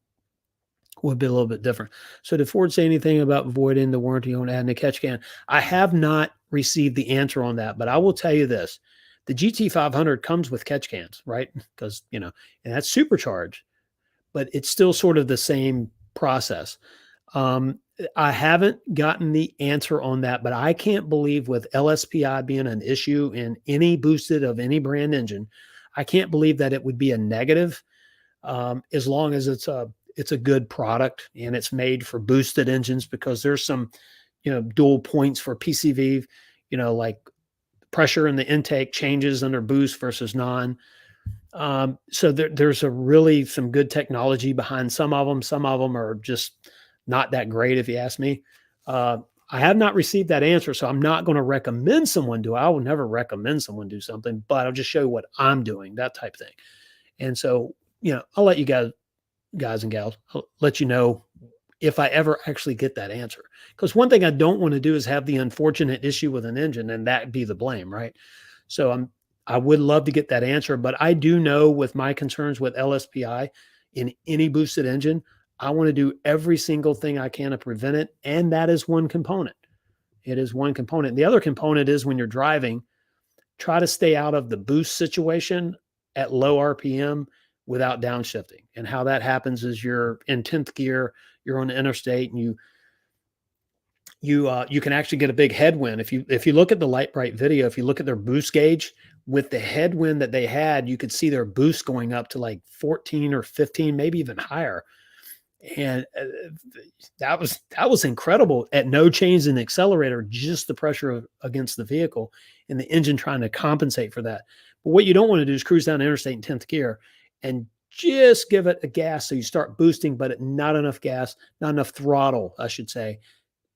little bit different. So did Ford say anything about voiding the warranty on adding a catch can? I have not received the answer on that, but I will tell you this. The GT500 comes with catch cans, right? Because, and that's supercharged, but it's still sort of the same process. I haven't gotten the answer on that, but I can't believe with LSPI being an issue in any boosted of any brand engine, I can't believe that it would be a negative, as long as it's a good product and it's made for boosted engines, because there's some, dual points for PCV, like pressure in the intake changes under boost versus non. So there's a really some good technology behind some of them. Some of them are just not that great, if you ask me. I have not received that answer, so I'm not going to recommend someone do it. I will never recommend someone do something, but I'll just show you what I'm doing, that type of thing. And so, I'll let you guys and gals, I'll let you know if I ever actually get that answer. Because one thing I don't want to do is have the unfortunate issue with an engine and that be the blame, right? So I would love to get that answer, but I do know with my concerns with LSPI in any boosted engine, I want to do every single thing I can to prevent it. And that is one component. It is one component. The other component is when you're driving, try to stay out of the boost situation at low RPM without downshifting. And how that happens is you're in 10th gear, you're on the interstate, and you can actually get a big headwind. If you look at the Light Bright video, if you look at their boost gauge with the headwind that they had, you could see their boost going up to like 14 or 15, maybe even higher. And that was incredible at no change in the accelerator, just the pressure against the vehicle and the engine trying to compensate for that. But what you don't want to do is cruise down the interstate in 10th gear and just give it a gas. So you start boosting, but not enough gas, not enough throttle, I should say,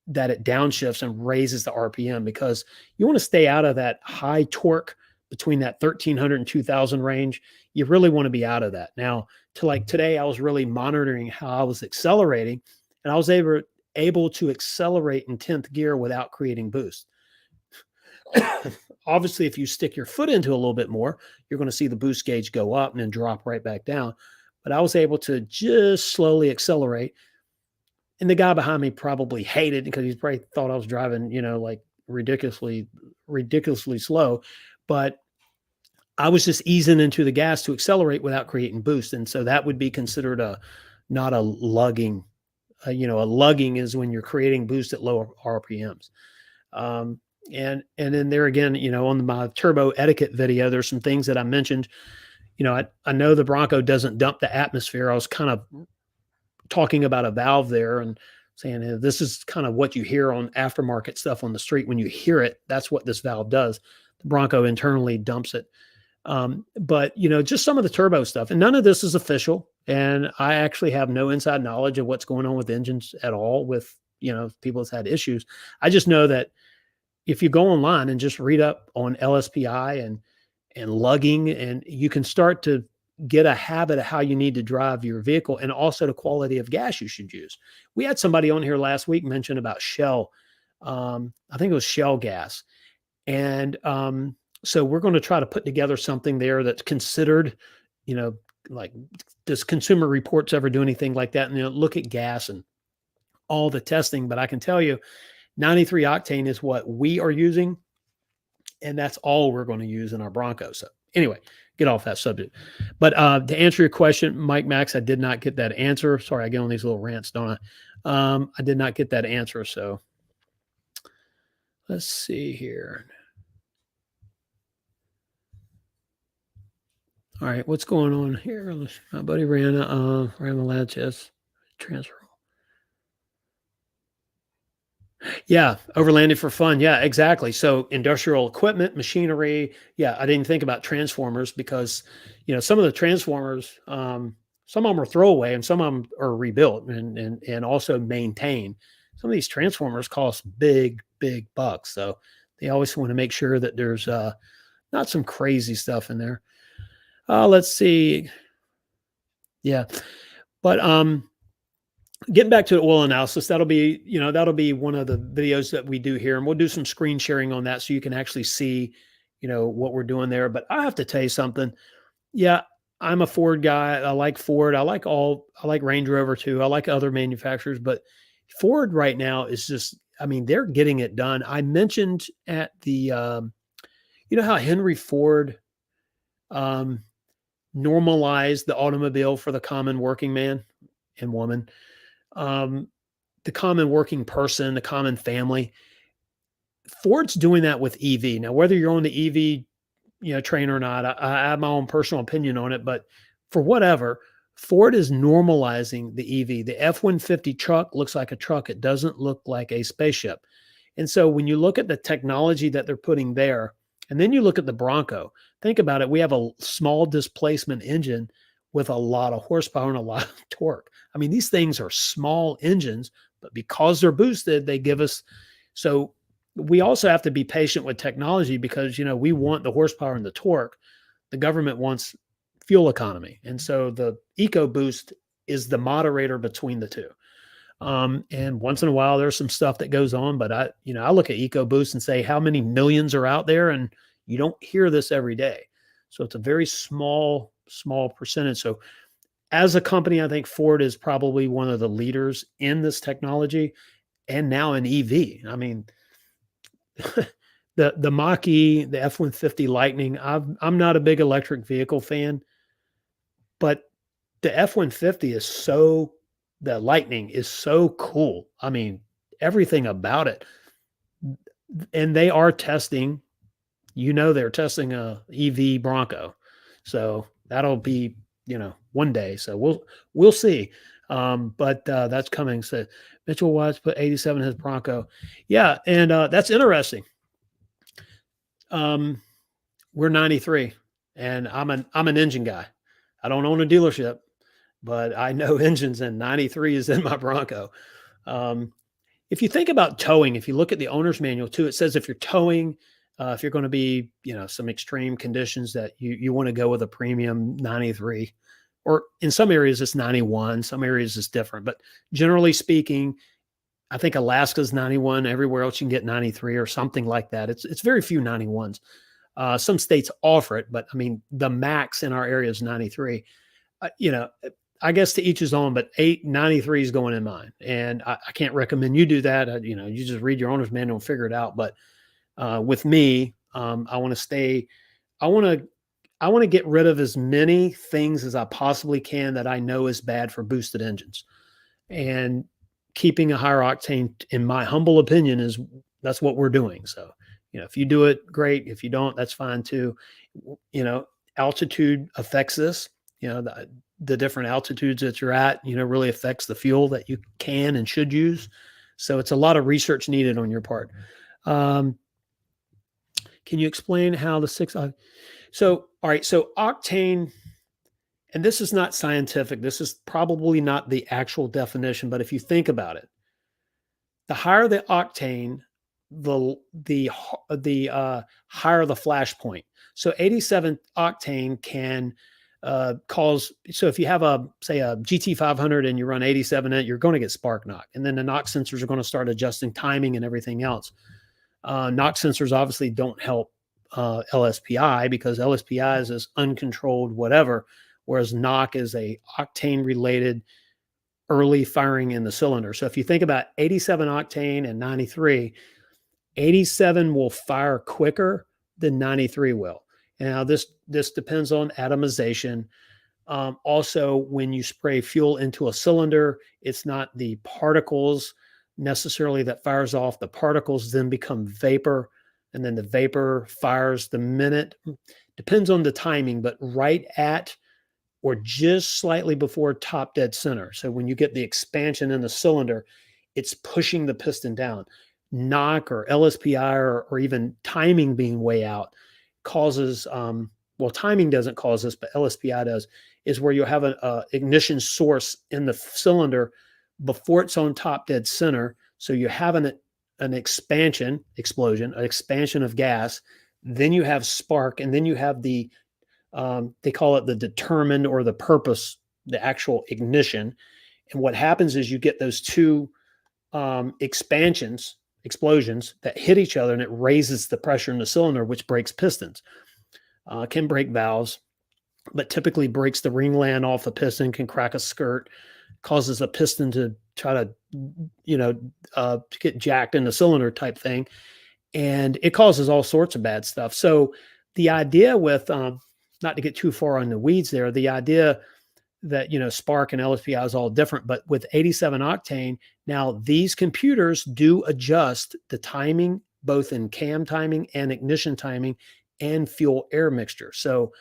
that it downshifts and raises the RPM, because you want to stay out of that high torque between that 1300 and 2000 range. You really want to be out of that. Now, to like today, I was really monitoring how I was accelerating, and I was able to accelerate in 10th gear without creating boost. Obviously, if you stick your foot into a little bit more, you're going to see the boost gauge go up and then drop right back down. But I was able to just slowly accelerate. And the guy behind me probably hated it because he probably thought I was driving, like ridiculously slow. But I was just easing into the gas to accelerate without creating boost. And so that would be considered not a lugging. A lugging is when you're creating boost at lower RPMs. And then there again, on my turbo etiquette video, there's some things that I mentioned. I know the Bronco doesn't dump the atmosphere. I was kind of talking about a valve there and saying, this is kind of what you hear on aftermarket stuff on the street. When you hear it, that's what this valve does. The Bronco internally dumps it. But just some of the turbo stuff, and none of this is official. And I actually have no inside knowledge of what's going on with engines at all with, people that's had issues. I just know that if you go online and just read up on LSPI and lugging, and you can start to get a habit of how you need to drive your vehicle, and also the quality of gas you should use. We had somebody on here last week mention about Shell. I think it was Shell gas. And so we're going to try to put together something there that's considered, like, does Consumer Reports ever do anything like that? And look at gas and all the testing. But I can tell you 93 octane is what we are using, and that's all we're going to use in our Bronco. So anyway, get off that subject. But to answer your question, Mike Max, I did not get that answer. Sorry, I get on these little rants, don't I? I did not get that answer. So let's see here. All right, what's going on here? My buddy ran the latch, yes, transfer. Yeah, overlanded for fun. Yeah, exactly. So industrial equipment, machinery. Yeah, I didn't think about transformers because, some of the transformers, some of them are throwaway and some of them are rebuilt and also maintained. Some of these transformers cost big bucks. So they always want to make sure that there's not some crazy stuff in there. Let's see. Yeah, but getting back to the oil analysis, that'll be one of the videos that we do here, and we'll do some screen sharing on that so you can actually see, what we're doing there. But I have to tell you something. Yeah, I'm a Ford guy. I like Ford. I like Range Rover too. I like other manufacturers, but Ford right now is just, they're getting it done. I mentioned at the, how Henry Ford normalized the automobile for the common working man and woman. The common working person, the common family. Ford's doing that with EV. Now, whether you're on the EV, train or not, I have my own personal opinion on it, but for whatever, Ford is normalizing the EV. The F-150 truck looks like a truck. It doesn't look like a spaceship. And so when you look at the technology that they're putting there, And then you look at the Bronco. Think about it. We have a small displacement engine with a lot of horsepower and a lot of torque. I mean, these things are small engines, but because they're boosted, they give us. So we also have to be patient with technology because, we want the horsepower and the torque. The government wants fuel economy. And so the EcoBoost is the moderator between the two. And once in a while, there's some stuff that goes on, but I look at EcoBoost and say, how many millions are out there? And you don't hear this every day. So it's a very small percentage. So as a company, I think Ford is probably one of the leaders in this technology and now in EV. I mean, the Mach-E, the F-150 Lightning, I'm not a big electric vehicle fan, but the F-150 the Lightning is so cool. I mean, everything about it. And they are testing, they're testing a EV Bronco. So that'll be, one day. So we'll see. But that's coming. So Mitchell Watts put 87 in his Bronco. Yeah, and that's interesting. We're 93, and I'm an engine guy. I don't own a dealership, but I know engines, and 93 is in my Bronco. If you think about towing, if you look at the owner's manual too, it says if you're towing, if you're going to be, some extreme conditions that you want to go with a premium 93, or in some areas it's 91, some areas it's different. But generally speaking, I think Alaska's 91. Everywhere else you can get 93 or something like that. It's very few 91s. Some states offer it, but I mean, the max in our area is 93. I guess to each his own, but 93 is going in mine. And I can't recommend you do that. You just read your owner's manual and figure it out. But with me, I want to get rid of as many things as I possibly can that I know is bad for boosted engines. And keeping a higher octane, in my humble opinion, that's what we're doing. So, if you do it, great. If you don't, that's fine too. Altitude affects this. The different altitudes that you're at, really affects the fuel that you can and should use. So it's a lot of research needed on your part. Can you explain how the all right. So octane, and this is not scientific. This is probably not the actual definition, but if you think about it, the higher the octane, the higher the flash point. So 87 octane can cause. So if you have say a GT500 and you run 87 in it, you're going to get spark knock, and then the knock sensors are going to start adjusting timing and everything else. Knock sensors obviously don't help LSPI because LSPI is this uncontrolled whatever, whereas knock is a octane related early firing in the cylinder. So if you think about 87 octane and 93, 87 will fire quicker than 93 will. Now this depends on atomization. Also, when you spray fuel into a cylinder, it's not the particles necessarily that fires off. The particles then become vapor, and then the vapor fires the minute. Depends on the timing, but right at or just slightly before top dead center. So when you get the expansion in the cylinder, it's pushing the piston down. Knock or LSPI or even timing being way out causes, timing doesn't cause this, but LSPI does, is where you'll have an ignition source in the cylinder before it's on top dead center. So you have an explosion, an expansion of gas. Then you have spark, and then you have the, they call it the determined or the purpose, the actual ignition. And what happens is you get those two explosions that hit each other, and it raises the pressure in the cylinder, which breaks pistons. Can break valves, but typically breaks the ringland off the piston, can crack a skirt, causes a piston to try to, get jacked in the cylinder type thing. And it causes all sorts of bad stuff. So the idea with, not to get too far on the weeds there, the idea that, spark and LSPI is all different, but with 87 octane, now these computers do adjust the timing, both in cam timing and ignition timing and fuel air mixture. So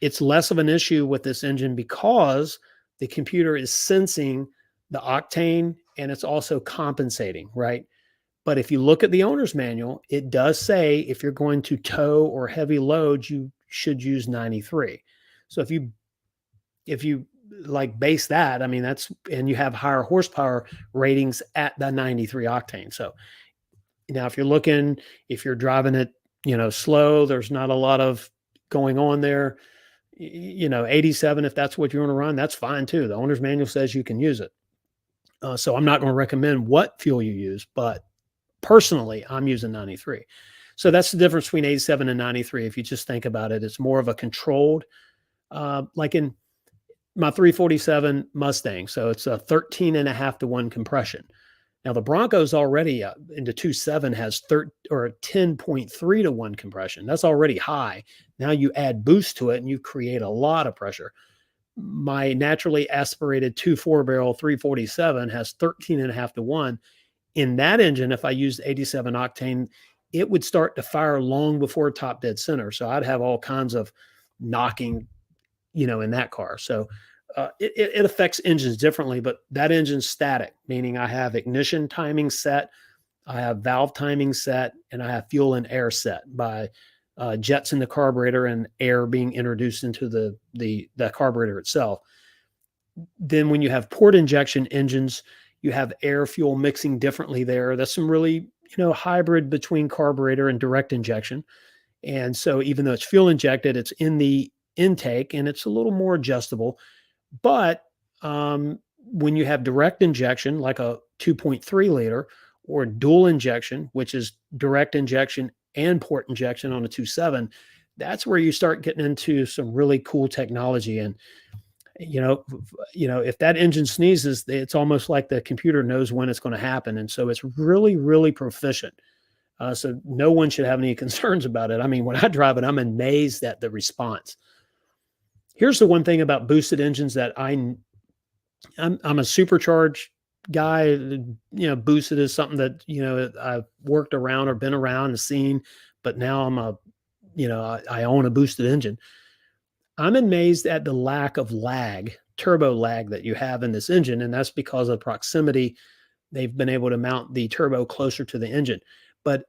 it's less of an issue with this engine because the computer is sensing the octane and it's also compensating, right? But if you look at the owner's manual, it does say if you're going to tow or heavy loads, you should use 93. So if you like base that, I mean, that's, and you have higher horsepower ratings at the 93 octane. So now if you're driving it, slow, there's not a lot of going on there, 87, if that's what you want to run, that's fine too. The owner's manual says you can use it. So I'm not going to recommend what fuel you use, but personally, I'm using 93. So that's the difference between 87 and 93. If you just think about it, it's more of a controlled, like in my 347 Mustang. So it's a 13.5 to 1 compression. Now the Bronco's already into 2.7 has 10.3 to 1 compression. That's already high. Now you add boost to it and you create a lot of pressure. My naturally aspirated 2.4 barrel 347 has 13.5 to 1. In that engine, if I used 87 octane, it would start to fire long before top dead center. So I'd have all kinds of knocking, in that car. So it affects engines differently, but that engine's static, meaning I have ignition timing set, I have valve timing set, and I have fuel and air set by jets in the carburetor and air being introduced into the carburetor itself. Then when you have port injection engines, you have air fuel mixing differently there. That's some really, hybrid between carburetor and direct injection. And so even though it's fuel injected, it's in the intake and it's a little more adjustable. But when you have direct injection, like a 2.3 liter, or dual injection, which is direct injection and port injection on a 2.7, that's where you start getting into some really cool technology. And if that engine sneezes, it's almost like the computer knows when it's going to happen. And so it's really, really proficient. So no one should have any concerns about it. I mean, when I drive it, I'm amazed at the response. Here's the one thing about boosted engines that I'm a supercharged guy. Boosted is something that, I've worked around or been around and seen, but now I own a boosted engine. I'm amazed at the lack of lag, turbo lag that you have in this engine. And that's because of proximity. They've been able to mount the turbo closer to the engine. But,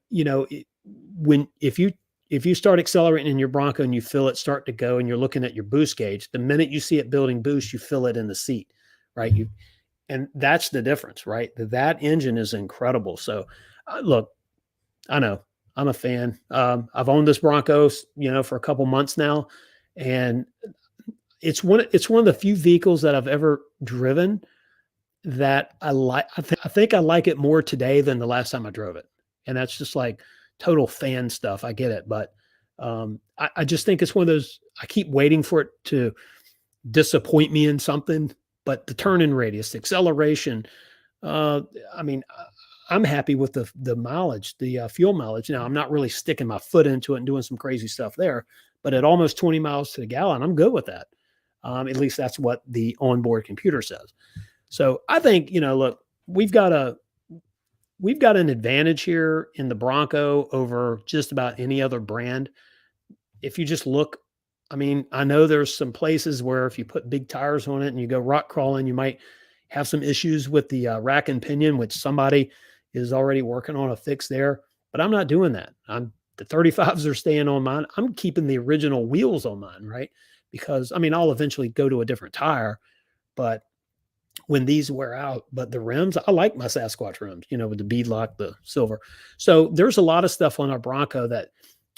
if you start accelerating in your Bronco and you feel it start to go and you're looking at your boost gauge, the minute you see it building boost, you feel it in the seat, right? And that's the difference, right? That engine is incredible. So look, I know I'm a fan. I've owned this Bronco, for a couple months now. And it's one of the few vehicles that I've ever driven that I like. I think I like it more today than the last time I drove it. And that's just like total fan stuff. I get it. But I just think it's one of those, I keep waiting for it to disappoint me in something, but the turn-in radius, the acceleration, I'm happy with the mileage, the fuel mileage. Now, I'm not really sticking my foot into it and doing some crazy stuff there, but at almost 20 miles to the gallon, I'm good with that. At least that's what the onboard computer says. So I think, look, we've got an advantage here in the Bronco over just about any other brand. If you just look, I know there's some places where if you put big tires on it and you go rock crawling, you might have some issues with the rack and pinion, which somebody is already working on a fix there. But I'm not doing that. The 35s are staying on mine. I'm keeping the original wheels on mine, right? Because I'll eventually go to a different tire, but when these wear out, but the rims, I like my Sasquatch rims, with the beadlock, the silver. So there's a lot of stuff on our Bronco that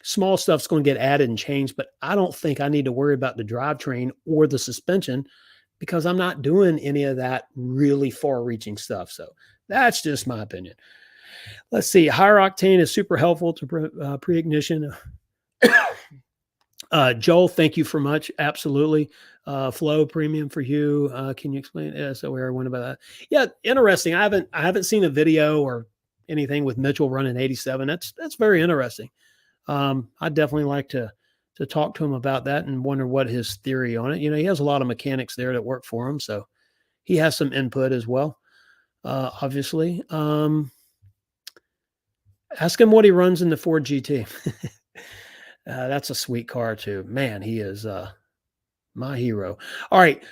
small stuff's going to get added and changed, but I don't think I need to worry about the drivetrain or the suspension because I'm not doing any of that really far reaching stuff. So that's just my opinion. Let's see. Higher octane is super helpful to pre-ignition. Joel, thank you for much. Absolutely. Flow premium for you. Can you explain? So where I went about that? Yeah. Interesting. I haven't seen a video or anything with Mitchell running 87. That's very interesting. I'd definitely like to talk to him about that and wonder what his theory on it. He has a lot of mechanics there that work for him. So he has some input as well. Obviously, ask him what he runs in the Ford GT. That's a sweet car too, man. He is, my hero. All right.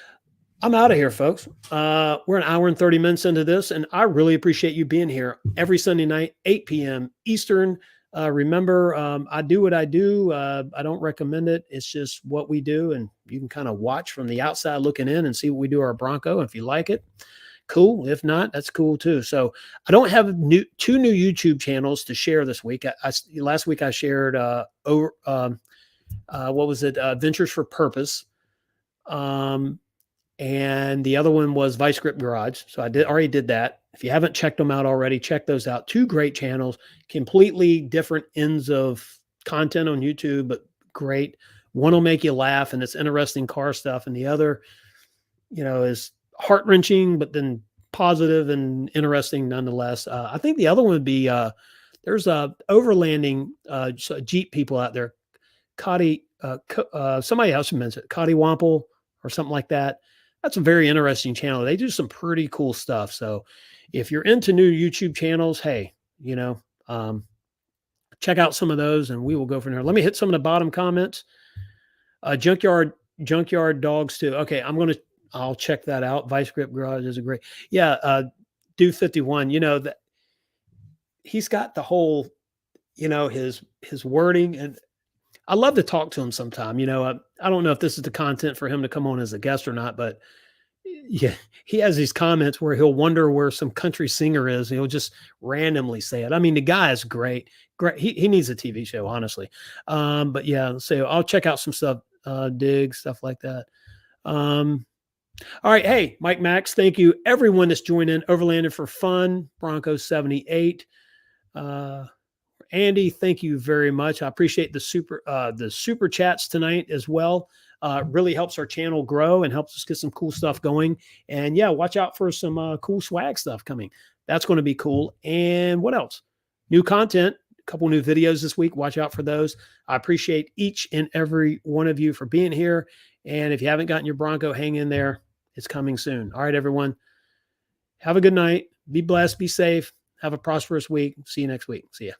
I'm out of here, folks. We're an hour and 30 minutes into this, and I really appreciate you being here every Sunday night, 8 p.m. Eastern. Remember, I do what I do. I don't recommend it. It's just what we do, and you can kind of watch from the outside looking in and see what we do our Bronco. If you like it, cool. If not, that's cool too. So I don't have two new YouTube channels to share this week. Last week I shared what was it? Ventures for Purpose. And the other one was Vice Grip Garage. So I already did that. If you haven't checked them out already, check those out. Two great channels, completely different ends of content on YouTube, but great. One will make you laugh and it's interesting car stuff, and the other, is heart wrenching, but then positive and interesting nonetheless. I think the other one would be there's overlanding Jeep people out there. Somebody else mentioned it, Cotty Wample or something like that. That's a very interesting channel. They do some pretty cool stuff. So if you're into new YouTube channels, hey, check out some of those and we will go from there. Let me hit some of the bottom comments. Junkyard Dogs too. Okay, I'll check that out. Vice Grip Garage is a great. Yeah, Do 51, that he's got the whole, his wording, and I love to talk to him sometime. I don't know if this is the content for him to come on as a guest or not, but yeah, he has these comments where he'll wonder where some country singer is. And he'll just randomly say it. I mean, the guy is great. Great. He needs a TV show, honestly. But yeah, so I'll check out some stuff, Dig, stuff like that. All right. Hey, Mike Max, thank you. Everyone that's joined in, Overlanded for Fun, Bronco 78. Andy, thank you very much. I appreciate the super chats tonight as well. Really helps our channel grow and helps us get some cool stuff going. And yeah, watch out for some cool swag stuff coming. That's going to be cool. And what else? New content, a couple new videos this week. Watch out for those. I appreciate each and every one of you for being here. And if you haven't gotten your Bronco, hang in there. It's coming soon. All right, everyone. Have a good night. Be blessed. Be safe. Have a prosperous week. See you next week. See ya.